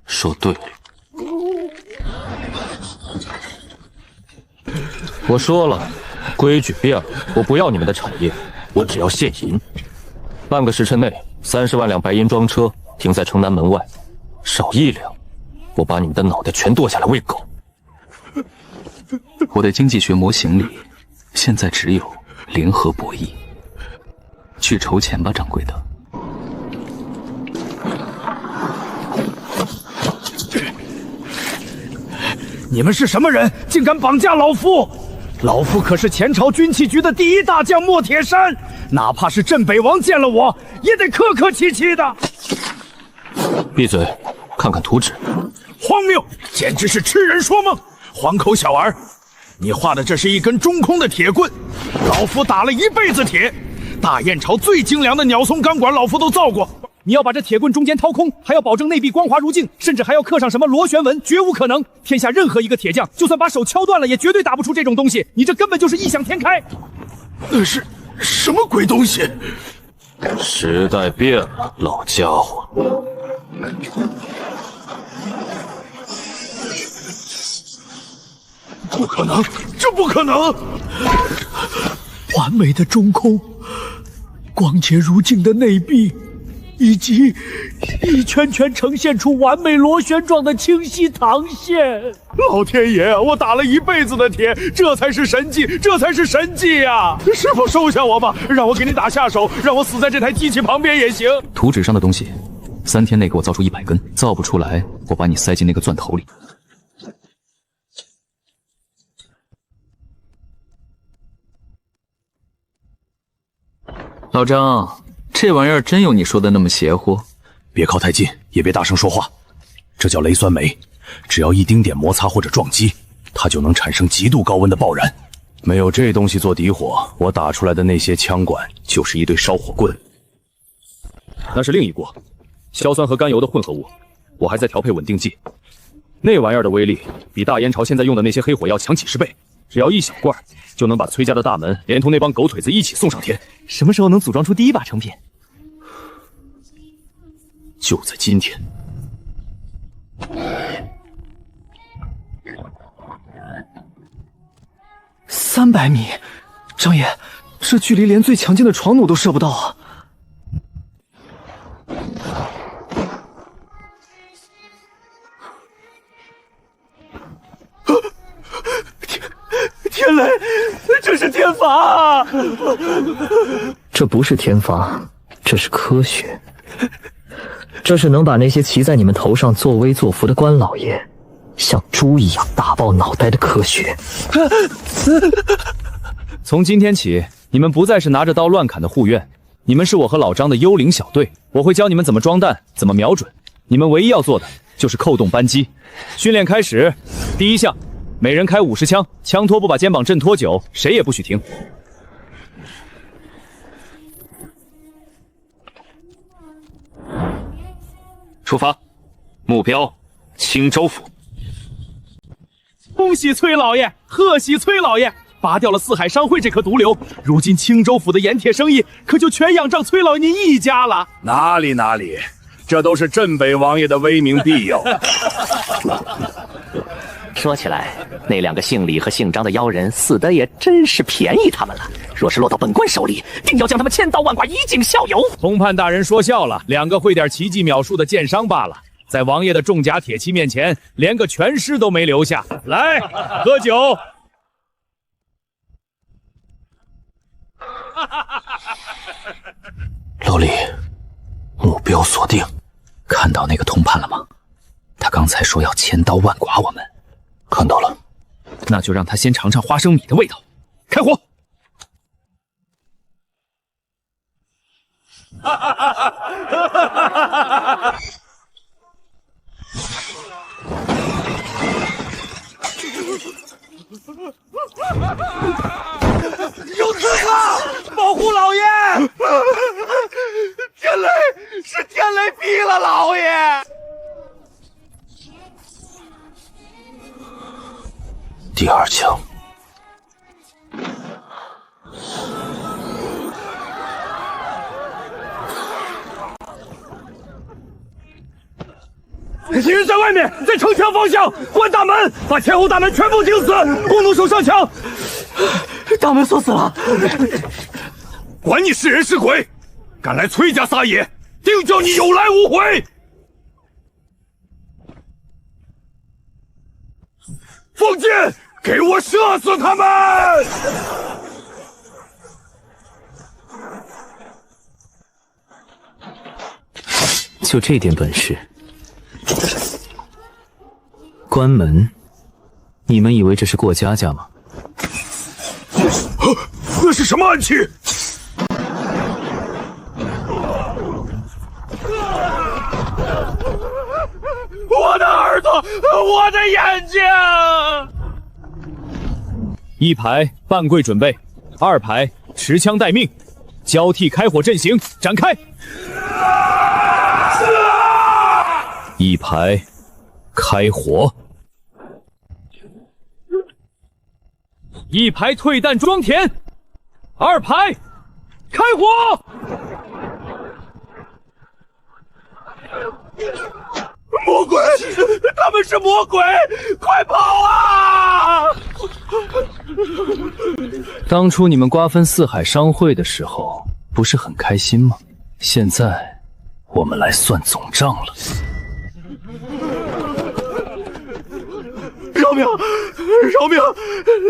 说对了。我说了，规矩变了，我不要你们的产业，我只要现银。半个时辰内，30万两白银装车停在城南门外，少1两，我把你们的脑袋全剁下来喂狗。我的经济学模型里，现在只有联合博弈。去筹钱吧，掌柜的。你们是什么人，竟敢绑架老夫？老夫可是前朝军器局的第1大将莫铁山，哪怕是镇北王见了我，也得客客气气的。闭嘴，看看图纸。荒谬，简直是痴人说梦！黄口小儿，你画的这是一根中空的铁棍，老夫打了1辈子铁，大燕朝最精良的鸟松钢管，老夫都造过。你要把这铁棍中间掏空，还要保证内壁光滑如镜，甚至还要刻上什么螺旋纹，绝无可能。天下任何一个铁匠，就算把手敲断了，也绝对打不出这种东西。你这根本就是异想天开。那是什么鬼东西？时代变了，老家伙。不可能，这不可能！完美的中空，光洁如镜的内壁，以及一圈圈呈现出完美螺旋状的清晰膛线。老天爷，我打了1辈子的铁，这才是神迹，这才是神迹呀！师傅收下我吧，让我给你打下手，让我死在这台机器旁边也行。图纸上的东西，3天内给我造出100根，造不出来，我把你塞进那个钻头里。老张，这玩意儿真有你说的那么邪乎？别靠太近，也别大声说话。这叫雷酸镁，只要一丁点摩擦或者撞击，它就能产生极度高温的爆燃。没有这东西做底火，我打出来的那些枪管就是一堆烧火棍。那是另一锅，硝酸和甘油的混合物，我还在调配稳定剂。那玩意儿的威力比大燕朝现在用的那些黑火药强几10倍，只要1小罐，就能把崔家的大门连同那帮狗腿子一起送上天。什么时候能组装出第1把成品？就在今天。300米，张爷，这距离连最强劲的床弩都射不到啊！天雷，这是天罚啊！这不是天罚，这是科学。这是能把那些骑在你们头上作威作福的官老爷像猪一样打爆脑袋的科学。从今天起，你们不再是拿着刀乱砍的护院，你们是我和老张的幽灵小队。我会教你们怎么装弹，怎么瞄准。你们唯一要做的就是扣动扳机。训练开始，第1项，每人开50枪，枪托不把肩膀震脱久，谁也不许停。出发，目标青州府。恭喜崔老爷，贺喜崔老爷！拔掉了四海商会这颗毒瘤，如今青州府的盐铁生意可就全仰仗崔老您一家了。哪里哪里，这都是镇北王爷的威名庇佑。说起来，那两个姓李和姓张的妖人死的也真是便宜他们了。若是落到本官手里，定要将他们千刀万剐，以儆效尤。通判大人说笑了，两个会点奇技妙术的剑商罢了，在王爷的重甲铁骑面前，连个全尸都没留下。来，喝酒。老李，目标锁定，看到那个通判了吗？他刚才说要千刀万剐我们。看到了，那就让他先尝尝花生米的味道。开火！有刺客！保护老爷！天雷，是天雷劈了老爷！第二枪，敌人在外面，在城墙方向关大门，把前后大门全部钉死，共同守上墙。大门锁死了，管你是人是鬼，敢来崔家撒野，定叫你有来无回！放箭，给我射死他们！就这点本事，关门？你们以为这是过家家吗？那是什么暗器？我的耳朵，我的眼睛！一排半跪准备，二排持枪待命，交替开火阵型，展开。一排开火，一排退弹装填，二排开火。魔鬼，他们是魔鬼，快跑啊！当初你们瓜分四海商会的时候，不是很开心吗？现在我们来算总账了。饶命！饶命！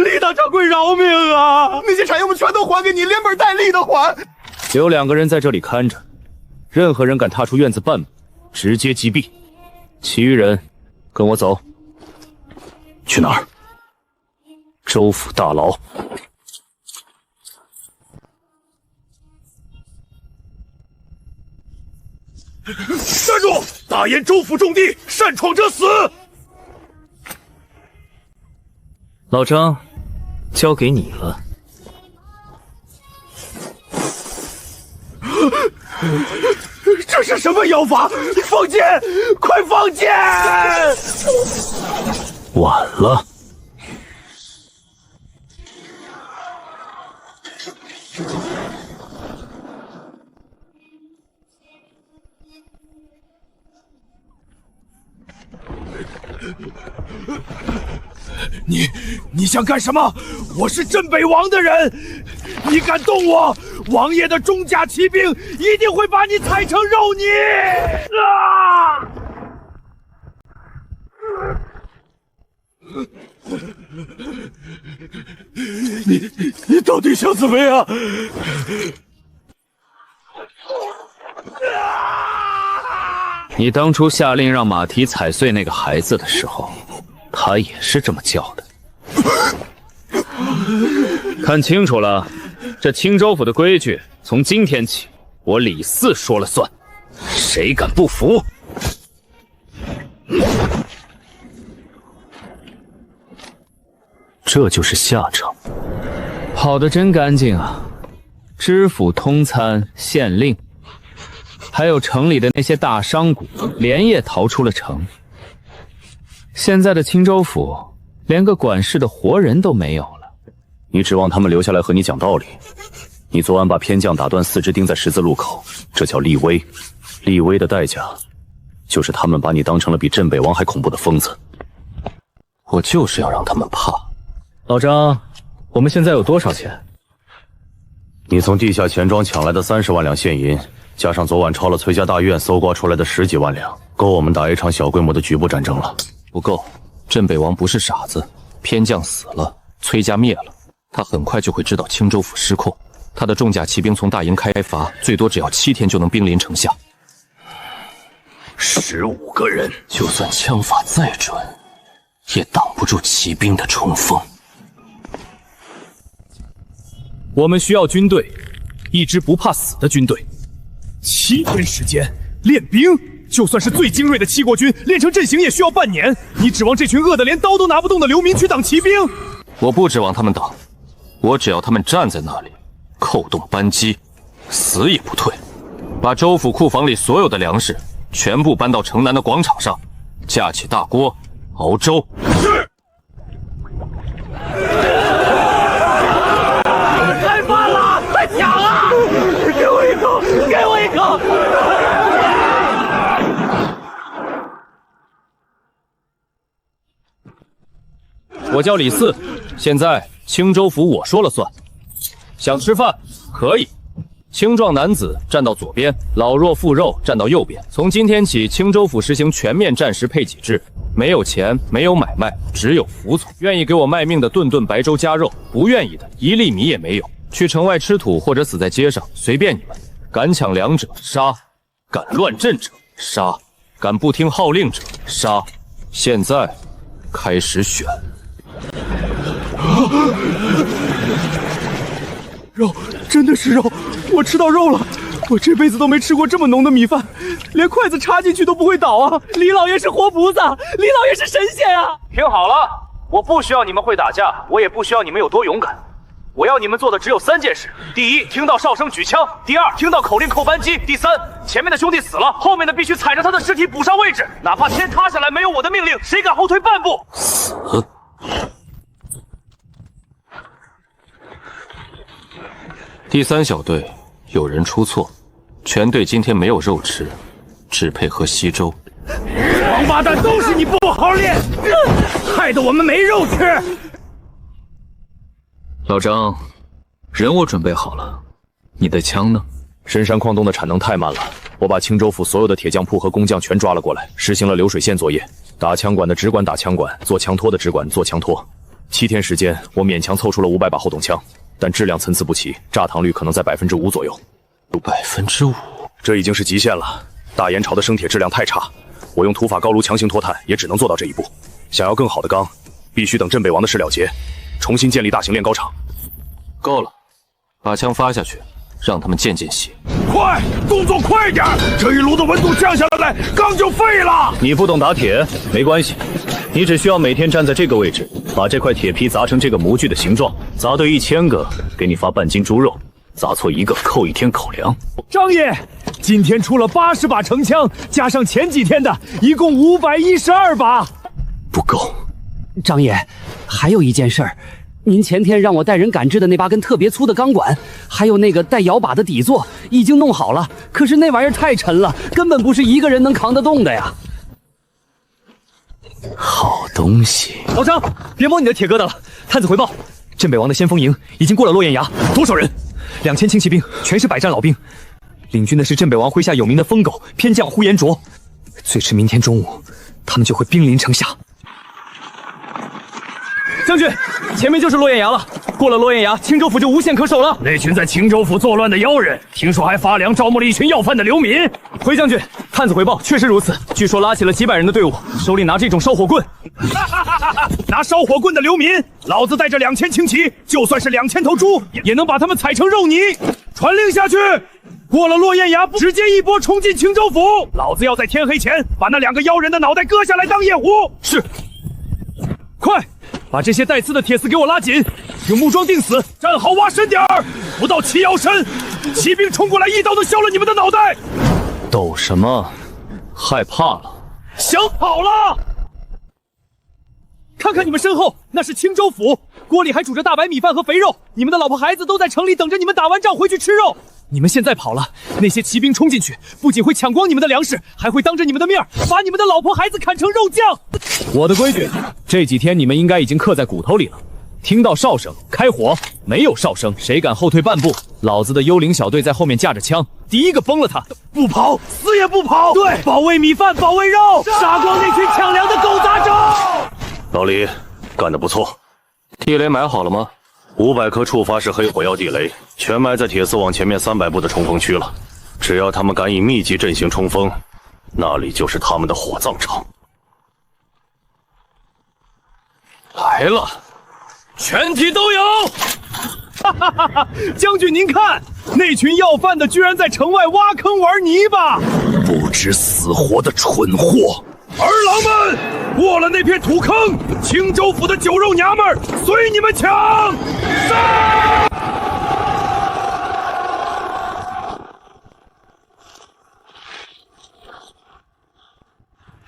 李大掌柜饶命啊！那些产业我们全都还给你，连本带利的还。留2个人在这里看着，任何人敢踏出院子半步，直接击毙。其余人跟我走。去哪儿？州府大牢。站住！大燕州府重地，擅闯者死！老张，交给你了。这是什么妖法？放箭！快放箭！晚了。你想干什么？我是镇北王的人，你敢动我，王爷的中甲骑兵一定会把你踩成肉泥！啊！你到底想怎么样？你当初下令让马蹄踩碎那个孩子的时候，他也是这么叫的。看清楚了，这青州府的规矩，从今天起，我李四说了算，谁敢不服？这就是下场。跑得真干净啊！知府、通参、县令，还有城里的那些大商贾，连夜逃出了城。现在的青州府连个管事的活人都没有了，你指望他们留下来和你讲道理？你昨晚把偏将打断4肢钉在十字路口，这叫立威。立威的代价，就是他们把你当成了比镇北王还恐怖的疯子。我就是要让他们怕。老张，我们现在有多少钱？你从地下钱庄抢来的30万两现银，加上昨晚抄了崔家大院搜刮出来的10几万两，够我们打一场小规模的局部战争了。不够，镇北王不是傻子，偏将死了，崔家灭了，他很快就会知道青州府失控。他的重甲骑兵从大营开伐，最多只要7天就能兵临城下。15个人，就算枪法再准，也挡不住骑兵的冲锋。我们需要军队，一支不怕死的军队。7天时间练兵，就算是最精锐的七国军，练成阵型也需要半年。你指望这群饿得连刀都拿不动的流民去挡骑兵？我不指望他们挡，我只要他们站在那里，扣动扳机，死也不退。把州府库房里所有的粮食全部搬到城南的广场上，架起大锅熬粥。是。开饭了，快抢啊！给我一口，给我一口！我叫李四，现在青州府我说了算。想吃饭可以，青壮男子站到左边，老弱妇孺站到右边。从今天起，青州府实行全面战时配给制，没有钱，没有买卖，只有服从。愿意给我卖命的顿顿白粥加肉，不愿意的一粒米也没有。去城外吃土或者死在街上，随便你们。敢抢粮者杀，敢乱阵者杀，敢不听号令者杀。现在开始选。肉，真的是肉，我吃到肉了。我这辈子都没吃过这么浓的米饭，连筷子插进去都不会倒啊！李老爷是活菩萨，李老爷是神仙啊！听好了，我不需要你们会打架，我也不需要你们有多勇敢。我要你们做的只有3件事：第一，听到哨声举枪；第二，听到口令扣扳机；第三，前面的兄弟死了，后面的必须踩着他的尸体补上位置，哪怕天塌下来，没有我的命令，谁敢后退半步？死。第3小队有人出错，全队今天没有肉吃，只配喝稀粥。王八蛋，都是你不好练，害得我们没肉吃。老张，人我准备好了，你的枪呢？深山矿洞的产能太慢了，我把青州府所有的铁匠铺和工匠全抓了过来，实行了流水线作业。打枪管的只管打枪管，做枪托的只管做枪托。7天时间，我勉强凑出了500把后动枪，但质量参差不齐，炸膛率可能在5%左右。5%？这已经是极限了。大元朝的生铁质量太差，我用土法高炉强行脱碳，也只能做到这一步。想要更好的钢，必须等镇北王的事了结，重新建立大型炼钢厂。够了，把枪发下去，让他们见见血。快，动作快点！这一炉的温度降下来，钢就废了。你不懂打铁没关系，你只需要每天站在这个位置，把这块铁皮砸成这个模具的形状，砸对1000个，给你发半斤猪肉；砸错1个，扣1天口粮。张爷，今天出了80把城枪，加上前几天的，一共512把。不够。张爷，还有一件事儿。您前天让我带人赶制的那把根特别粗的钢管，还有那个带摇把的底座，已经弄好了。可是那玩意儿太沉了，根本不是一个人能扛得动的呀。好东西。老张，别摸你的铁疙瘩了。探子回报，镇北王的先锋营已经过了落雁崖。多少人？2000轻骑兵，全是百战老兵。领军的是镇北王麾下有名的疯狗偏将呼延灼。最迟明天中午，他们就会兵临城下。将军，前面就是落雁崖了。过了落雁崖，青州府就无限可守了。那群在青州府作乱的妖人，听说还发粮招募了一群要饭的流民。回将军，探子回报，确实如此。据说拉起了几百人的队伍，手里拿着一种烧火棍。拿烧火棍的流民，老子带着2000轻骑，就算是2000头猪，也能把他们踩成肉泥。传令下去，过了落雁崖，直接一波冲进青州府。老子要在天黑前把那2个妖人的脑袋割下来当夜壶。是。快！把这些带刺的铁丝给我拉紧，用木桩钉死，站好挖深点儿，不到齐腰深，骑兵冲过来一刀能削了你们的脑袋。抖什么？害怕了？想好了！看看你们身后，那是青州府，锅里还煮着大白米饭和肥肉，你们的老婆孩子都在城里等着你们打完仗回去吃肉。你们现在跑了，那些骑兵冲进去，不仅会抢光你们的粮食，还会当着你们的面把你们的老婆孩子砍成肉酱。我的规矩，这几天你们应该已经刻在骨头里了。听到哨声开火，没有哨声，谁敢后退半步，老子的幽灵小队在后面架着枪，第一个崩了他！不跑，死也不跑！对，保卫米饭，保卫肉，杀光那群抢粮的狗杂种！老李，干得不错。地雷埋好了吗？500颗触发式黑火药地雷，全埋在铁丝网前面300步的冲锋区了。只要他们敢以密集阵型冲锋，那里就是他们的火葬场。来了，全体都有！哈哈哈哈！将军您看，那群要饭的居然在城外挖坑玩泥巴，不知死活的蠢货！儿郎们，过了那片土坑，青州府的酒肉娘们儿随你们抢！杀！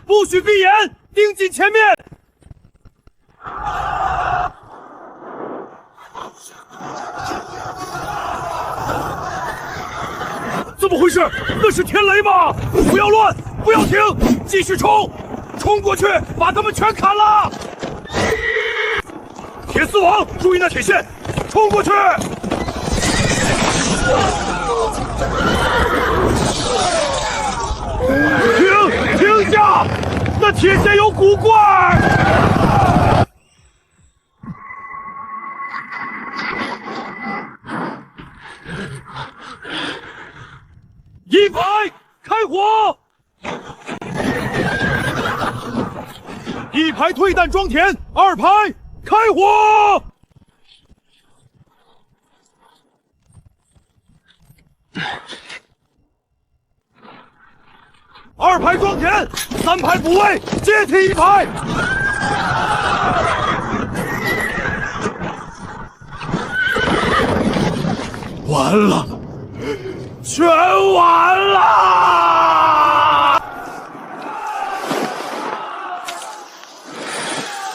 不许闭眼，盯紧前面！怎么回事？那是天雷吗？不要乱，不要停，继续冲！冲过去，把他们全砍了！铁丝网，注意那铁线，冲过去！停下！那铁线有古怪！一排开火！一排退弹装填，2排开火！2排装填，3排补位，接替1排。完了，全完了！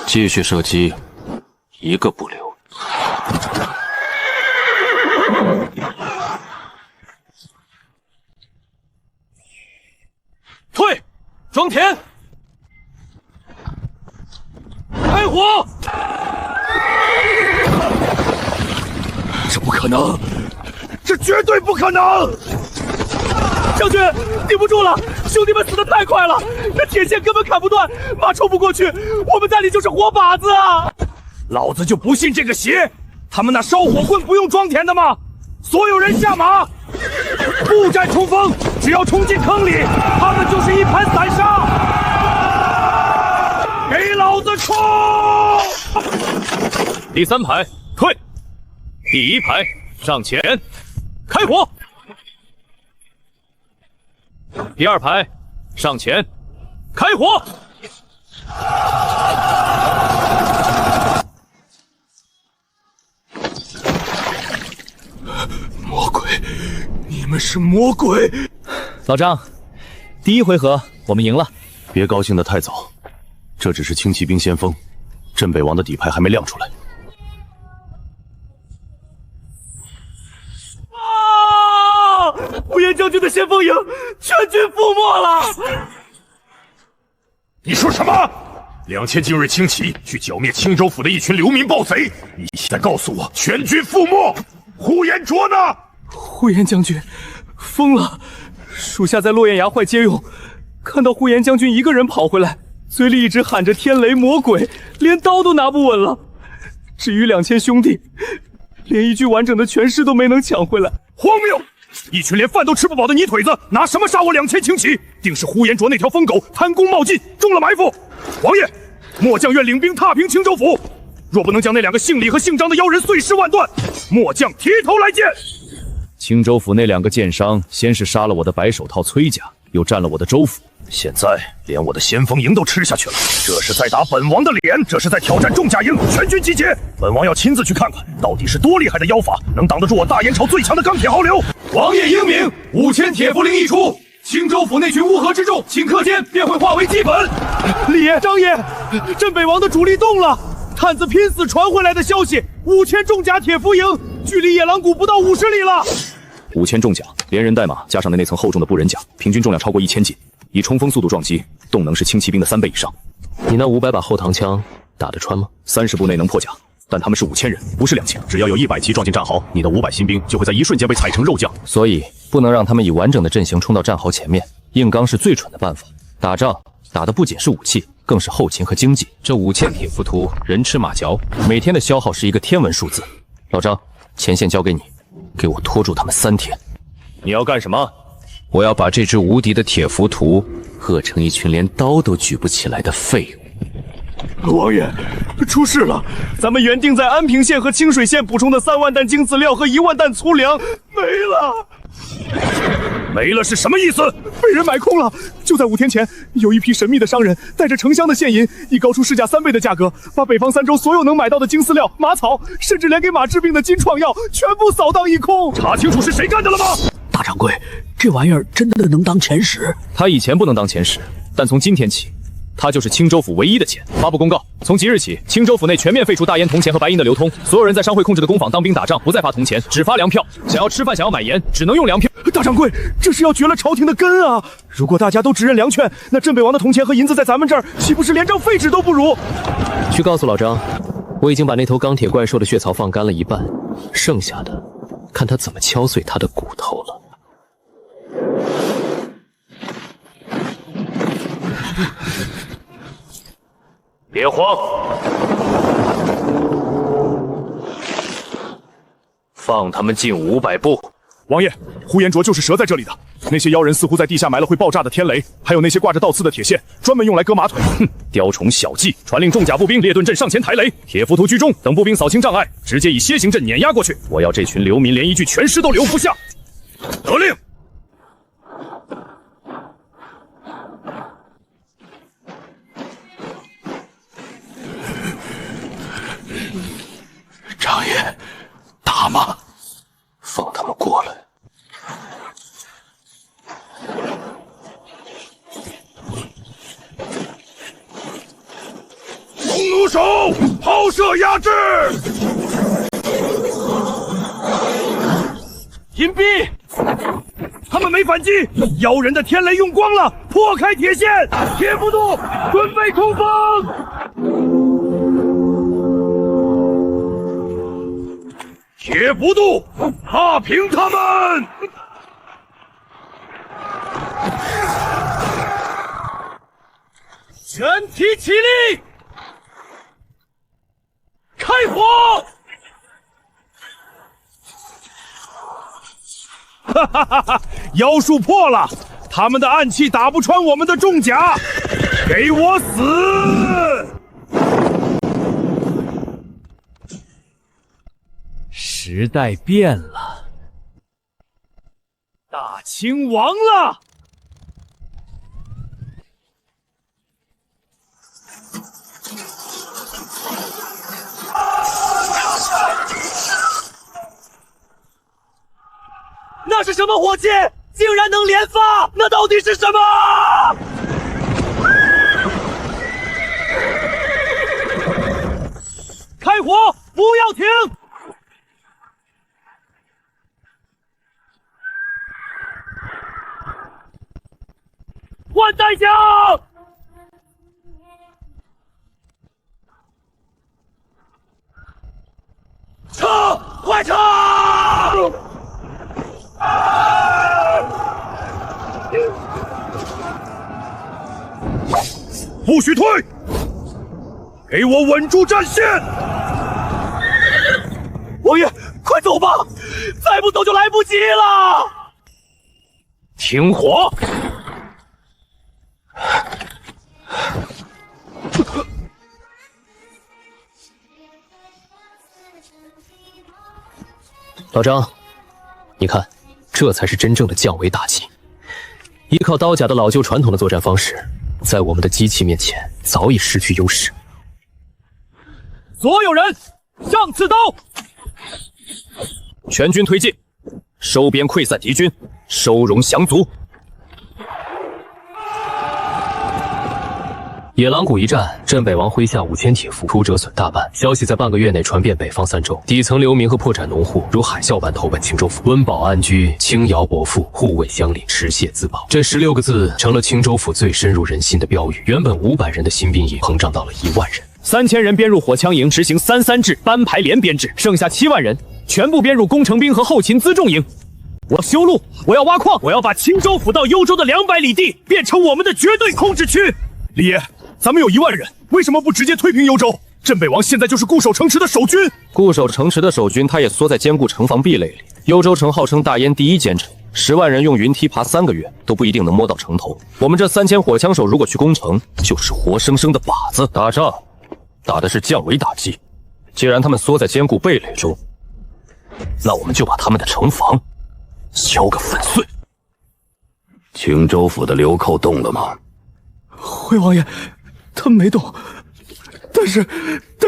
继续射击，一个不留。退，装填，开火！这不可能，这绝对不可能！将军，顶不住了，兄弟们死得太快了，这铁线根本砍不断，马冲不过去，我们在里就是活靶子啊！老子就不信这个邪！他们那烧火棍不用装填的吗？所有人下马，步战冲锋，只要冲进坑里，他们就是一盘散沙！给老子冲！第3排退，第1排上前，开火。第2排上前，开火。魔鬼，你们是魔鬼！老张，第1回合我们赢了。别高兴得太早，这只是轻骑兵先锋，镇北王的底牌还没亮出来。呼延将军的先锋营全军覆没了！你说什么？2000精锐轻骑去剿灭青州府的一群流民暴贼，你现在告诉我全军覆没？呼延灼呢？呼延将军疯了！属下在落雁崖坏接用，看到呼延将军一个人跑回来，嘴里一直喊着天雷魔鬼，连刀都拿不稳了。至于2000兄弟，连一具完整的全尸都没能抢回来，荒谬！一群连饭都吃不饱的泥腿子，拿什么杀我2000轻骑？定是呼延灼那条疯狗贪功冒进，中了埋伏。王爷，末将愿领兵踏平青州府，若不能将那2个姓李和姓张的妖人碎尸万段，末将提头来见。青州府那2个奸商，先是杀了我的白手套崔家，又占了我的州府，现在连我的先锋营都吃下去了，这是在打本王的脸，这是在挑战重甲营，全军集结！本王要亲自去看看，到底是多厉害的妖法，能挡得住我大燕朝最强的钢铁豪流！王爷英明，5000铁符令一出，青州府那群乌合之众顷刻间便会化为齑粉。李爷、张爷，镇北王的主力动了，探子拼死传回来的消息，5000重甲铁符营距离野狼谷不到50里了。5000重甲，连人带马，加上那层厚重的布人甲，平均重量超过1000斤。以冲锋速度撞击，动能是轻骑兵的3倍以上。你那500把后膛枪打得穿吗？30步内能破甲，但他们是5000人，不是2000。只要有100骑撞进战壕，你的500新兵就会在一瞬间被踩成肉酱。所以不能让他们以完整的阵型冲到战壕前面，硬刚是最蠢的办法。打仗打的不仅是武器，更是后勤和经济。这5000铁浮屠人吃马嚼，每天的消耗是一个天文数字。老张，前线交给你，给我拖住他们3天。你要干什么？我要把这支无敌的铁浮屠饿成一群连刀都举不起来的废物。王爷，出事了！咱们原定在安平县和清水县补充的3万担精子料和1万担粗粮没了。没了是什么意思？被人买空了。就在5天前，有一批神秘的商人带着成箱的现银，以高出市价3倍的价格，把北方3州所有能买到的金饲料、马草，甚至连给马治病的金创药，全部扫荡一空。查清楚是谁干的了吗？大掌柜，这玩意儿真的能当钱使？他以前不能当钱使，但从今天起，他就是青州府唯一的钱。发布公告，从即日起，青州府内全面废除大烟铜钱和白银的流通，所有人在商会控制的工坊当兵打仗不再发铜钱，只发粮票。想要吃饭，想要买盐，只能用粮票。大掌柜，这是要绝了朝廷的根啊！如果大家都只认粮券，那镇北王的铜钱和银子在咱们这儿，岂不是连张废纸都不如？去告诉老张，我已经把那头钢铁怪兽的血槽放干了一半，剩下的看他怎么敲碎他的骨头了。别慌，放他们进500步。王爷，呼延灼就是折在这里的。那些妖人似乎在地下埋了会爆炸的天雷，还有那些挂着倒刺的铁线，专门用来割马腿。哼，雕虫小技！传令重甲步兵列顿阵上前抬雷，铁浮屠居中，等步兵扫清障碍，直接以楔形阵碾压过去。我要这群流民连一具全尸都留不下。得令。张爷，打吗？放他们过来。弓弩手，抛射压制。隐蔽！他们没反击，妖人的天雷用光了，破开铁线，铁浮屠准备冲锋。铁浮屠，踏平他们！全体起立，开火！哈哈哈哈！妖术破了，他们的暗器打不穿我们的重甲，给我死！时代变了，大清亡了。那是什么火器？竟然能连发！那到底是什么？开火！不要停！换弹枪！撤！快撤！不许退！给我稳住战线！王爷，快走吧！再不走就来不及了！停火！老张，你看，这才是真正的降维打击。依靠刀甲的老旧传统的作战方式，在我们的机器面前早已失去优势。所有人上刺刀！全军推进，收编溃散敌军，收容降卒。野狼谷一战，镇北王麾下5000铁符，出折损大半。消息在半个月内传遍北方3州，底层流民和破产农户如海啸般投奔青州府，温饱安居，轻徭薄赋，护卫乡里，持械自保。这16个字成了青州府最深入人心的标语。原本500人的新兵营膨胀到了1万人，3000人编入火枪营，执行3-3制班排连编制，剩下7万人全部编入工程兵和后勤辎重营。我要修路，我要挖矿，我要把青州府到幽州的200里地变成我们的绝对控制区。李爷，咱们有1万人，为什么不直接推平幽州？镇北王现在就是固守城池的守军，固守城池的守军，他也缩在坚固城防壁垒里。幽州城号称大燕第1坚城，10万人用云梯爬3个月都不一定能摸到城头。我们这3000火枪手如果去攻城，就是活生生的靶子。打仗打的是降维打击，既然他们缩在坚固壁垒中，那我们就把他们的城防敲个粉碎。青州府的流寇动了吗？回王爷，他们没动，但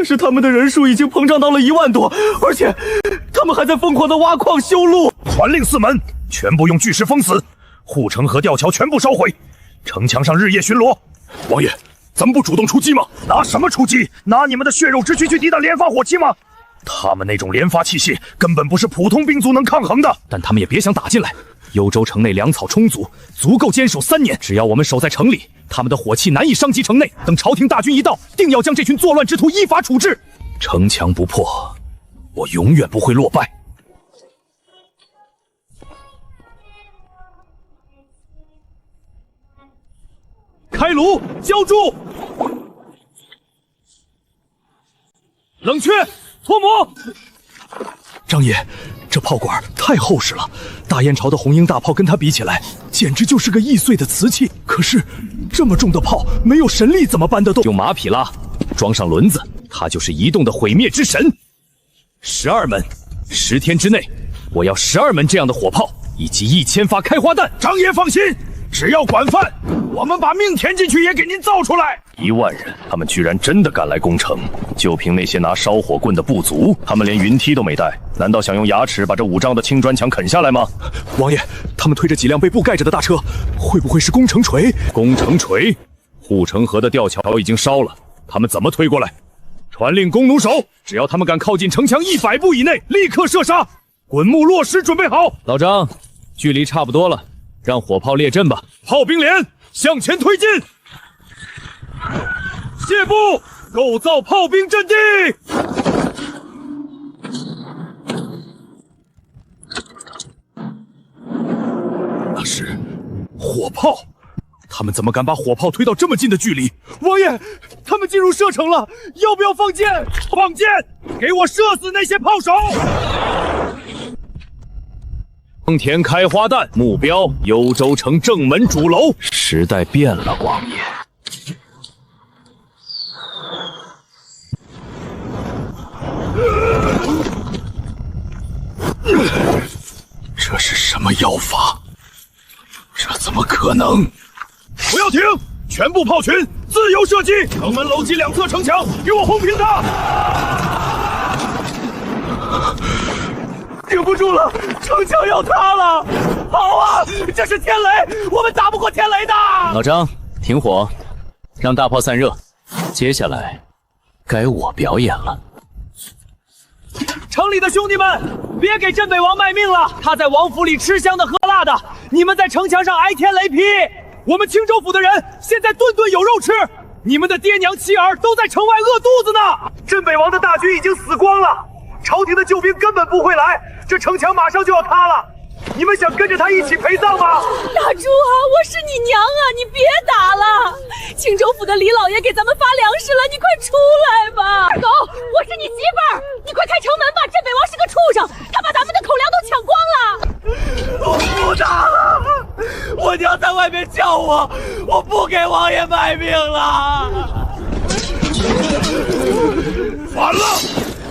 是他们的人数已经膨胀到了1万多，而且他们还在疯狂的挖矿修路。传令4门，全部用巨石封死，护城河吊桥全部烧毁，城墙上日夜巡逻。王爷，咱们不主动出击吗？拿什么出击？拿你们的血肉之躯去抵挡连发火器吗？他们那种连发器械根本不是普通兵卒能抗衡的。但他们也别想打进来，幽州城内粮草充足，足够坚守3年。只要我们守在城里，他们的火器难以伤及城内。等朝廷大军一到，定要将这群作乱之徒依法处置。城墙不破，我永远不会落败。开炉，浇筑，冷却，脱模。张爷，这炮管太厚实了，大燕朝的红缨大炮跟它比起来，简直就是个易碎的瓷器。可是这么重的炮，没有神力怎么搬得动？用马匹拉，装上轮子，它就是移动的毁灭之神。12门，10天之内，我要12门这样的火炮，以及1000发开花弹。张爷放心，只要管饭，我们把命填进去也给您造出来。1万人，他们居然真的赶来攻城，就凭那些拿烧火棍的部族，他们连云梯都没带，难道想用牙齿把这5丈的青砖墙啃下来吗？王爷，他们推着几辆被布盖着的大车，会不会是攻城锤？攻城锤？护城河的吊桥已经烧了，他们怎么推过来？传令弓弩手，只要他们敢靠近城墙100步以内，立刻射杀。滚木落石准备好。老张，距离差不多了，让火炮列阵吧。炮兵连向前推进。谢步，构造炮兵阵地。那是火炮，他们怎么敢把火炮推到这么近的距离？王爷，他们进入射程了，要不要放箭？放箭！给我射死那些炮手！丰田开花弹，目标幽州城正门主楼。时代变了，王爷。这是什么妖法？这怎么可能？不要停！全部炮群自由射击！城门楼基2侧城墙，给我轰平它！顶不住了，城墙要塌了！好啊，这是天雷，我们打不过天雷的！老张，停火，让大炮散热。接下来，该我表演了。城里的兄弟们，别给镇北王卖命了！他在王府里吃香的喝辣的，你们在城墙上挨天雷劈。我们青州府的人现在顿顿有肉吃，你们的爹娘妻儿都在城外饿肚子呢。镇北王的大军已经死光了，朝廷的救兵根本不会来，这城墙马上就要塌了。你们想跟着他一起陪葬吗？大猪啊，我是你娘啊，你别打了！青州府的李老爷给咱们发粮食了，你快出来吧！二狗，我是你媳妇儿，你快开城门吧！镇北王是个畜生，他把咱们的口粮都抢光了！我不打了，我娘在外面叫我，我不给王爷卖命了！反了！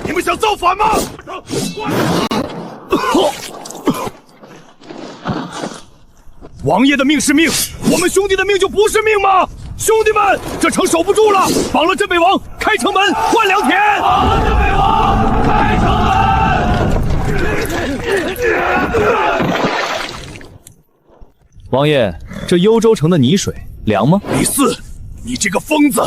你们想造反吗？王爷的命是命，我们兄弟的命就不是命吗？兄弟们，这城守不住了，绑了镇北王，开城门换良田！绑了镇北王，开城门！王爷，这幽州城的泥水凉吗？李四，你这个疯子！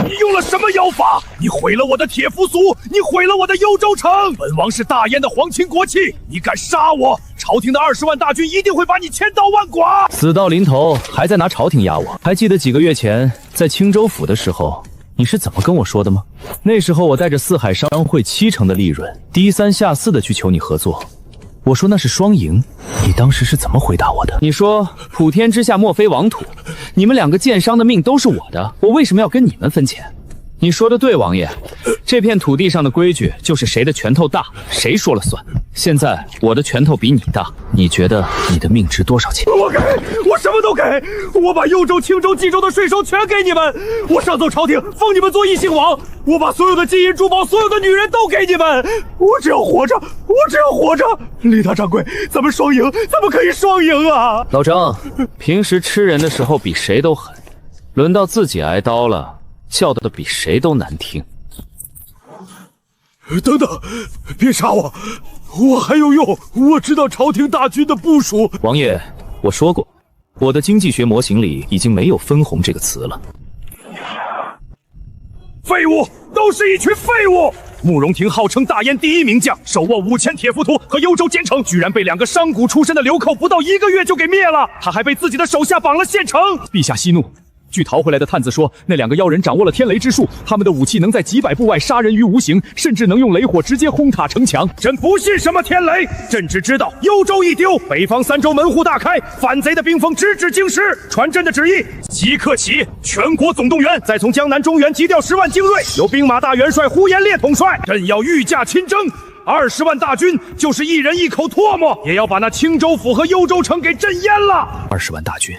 你用了什么妖法？你毁了我的铁浮俗，你毁了我的幽州城！本王是大燕的皇亲国戚，你敢杀我，朝廷的20万大军一定会把你千刀万剐！死到临头还在拿朝廷压我。还记得几个月前在青州府的时候，你是怎么跟我说的吗？那时候我带着四海商会70%的利润，低三下四的去求你合作。我说那是双赢，你当时是怎么回答我的？你说普天之下莫非王土，你们2个奸商的命都是我的，我为什么要跟你们分钱？你说的对，王爷，这片土地上的规矩就是谁的拳头大，谁说了算。现在我的拳头比你大，你觉得你的命值多少钱？我给，我什么都给，我把幽州、青州、冀州的税收全给你们，我上奏朝廷封你们做异姓王，我把所有的金银珠宝、所有的女人都给你们，我只要活着，我只要活着。李大掌柜，咱们双赢，咱们可以双赢啊！老张，平时吃人的时候比谁都狠，轮到自己挨刀了，叫的比谁都难听。等等，别杀我，我还有用，我知道朝廷大军的部署。王爷，我说过，我的经济学模型里已经没有分红这个词了。废物，都是一群废物！慕容庭号称大燕第1名将，手握5000铁浮屠和幽州坚城，居然被2个商贾出身的流寇不到1个月就给灭了。他还被自己的手下绑了县城。陛下息怒。据逃回来的探子说，那2个妖人掌握了天雷之术，他们的武器能在几百步外杀人于无形，甚至能用雷火直接轰塔城墙。朕不信什么天雷，朕只知道幽州一丢，北方3州门户大开，反贼的兵锋直指京师。传朕的旨意，即刻起全国总动员，再从江南中原急调10万精锐，由兵马大元帅呼延烈统帅。朕要御驾亲征，20万大军就是一人一口唾沫，也要把那青州府和幽州城给震淹了。20万大军。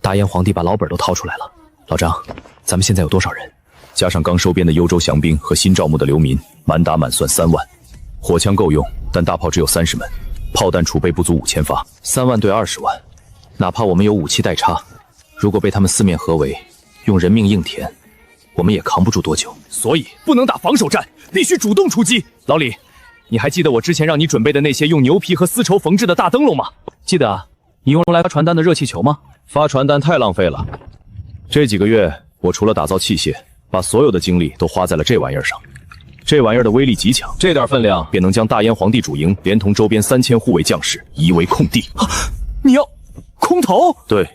大燕皇帝把老本都掏出来了，老张，咱们现在有多少人？加上刚收编的幽州降兵和新招募的流民，满打满算3万。火枪够用，但大炮只有30门，炮弹储备不足5000发。3万对20万，哪怕我们有武器代差，如果被他们四面合围，用人命硬填，我们也扛不住多久。所以不能打防守战，必须主动出击。老李，你还记得我之前让你准备的那些用牛皮和丝绸缝制的大灯笼吗？记得啊，你用来发传单的热气球吗？发传单太浪费了。这几个月，我除了打造器械，把所有的精力都花在了这玩意儿上。这玩意儿的威力极强，这点分量便能将大燕皇帝主营连同周边3000护卫将士夷为空地。你要空投？对，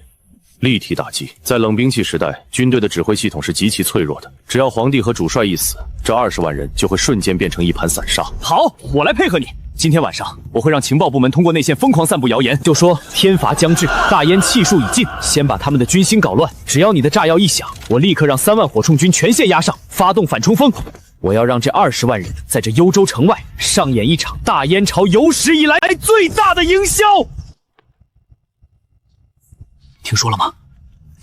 立体打击。在冷兵器时代，军队的指挥系统是极其脆弱的，只要皇帝和主帅一死，这20万人就会瞬间变成一盘散沙。好，我来配合你。今天晚上，我会让情报部门通过内线疯狂散布谣言，就说天罚将至，大燕气数已尽，先把他们的军心搞乱。只要你的炸药一响，我立刻让3万火铳军全线压上，发动反冲锋。我要让这20万人在这幽州城外上演一场大燕朝有史以来最大的营销。听说了吗？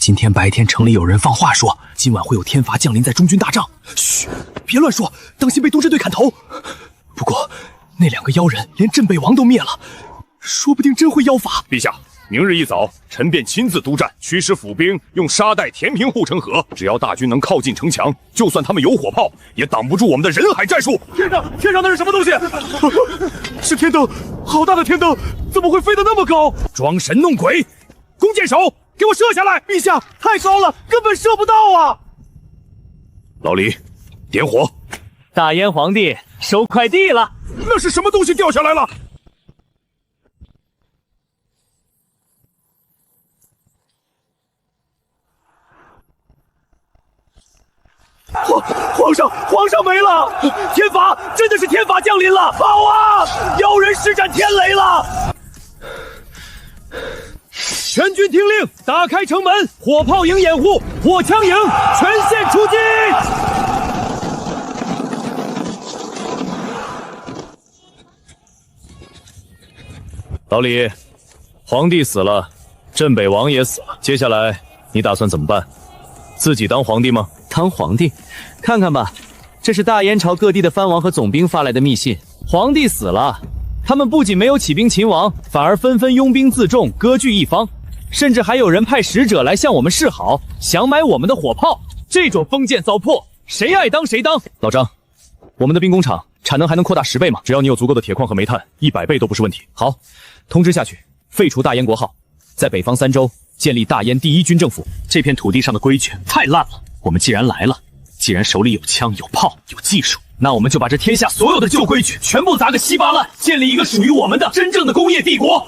今天白天城里有人放话说，今晚会有天罚降临在中军大帐。嘘，别乱说，当心被东征队砍头。不过那2个妖人连镇北王都灭了，说不定真会妖法。陛下，明日一早，臣便亲自督战，驱使府兵用沙袋填平护城河。只要大军能靠近城墙，就算他们有火炮，也挡不住我们的人海战术。天上那是什么东西？是天灯，好大的天灯，怎么会飞得那么高？装神弄鬼！弓箭手，给我射下来！陛下，太高了，根本射不到啊！老李，点火！大燕皇帝收快递了。那是什么东西掉下来了？皇上没了！天罚，真的是天罚降临了！跑啊！妖人施展天雷了！全军听令，打开城门，火炮营掩护，火枪营全线出击！老李，皇帝死了，镇北王也死了，接下来你打算怎么办？自己当皇帝吗？当皇帝？看看吧，这是大燕朝各地的藩王和总兵发来的密信。皇帝死了，他们不仅没有起兵勤王，反而纷纷拥兵自重，割据一方，甚至还有人派使者来向我们示好，想买我们的火炮。这种封建糟粕，谁爱当谁当。老张，我们的兵工厂产能还能扩大10倍吗？只要你有足够的铁矿和煤炭，100倍都不是问题。好，通知下去，废除大燕国号，在北方3州建立大燕第1军政府。这片土地上的规矩太烂了，我们既然来了，既然手里有枪、有炮、有技术，那我们就把这天下所有的旧规矩全部砸个稀巴烂，建立一个属于我们的真正的工业帝国。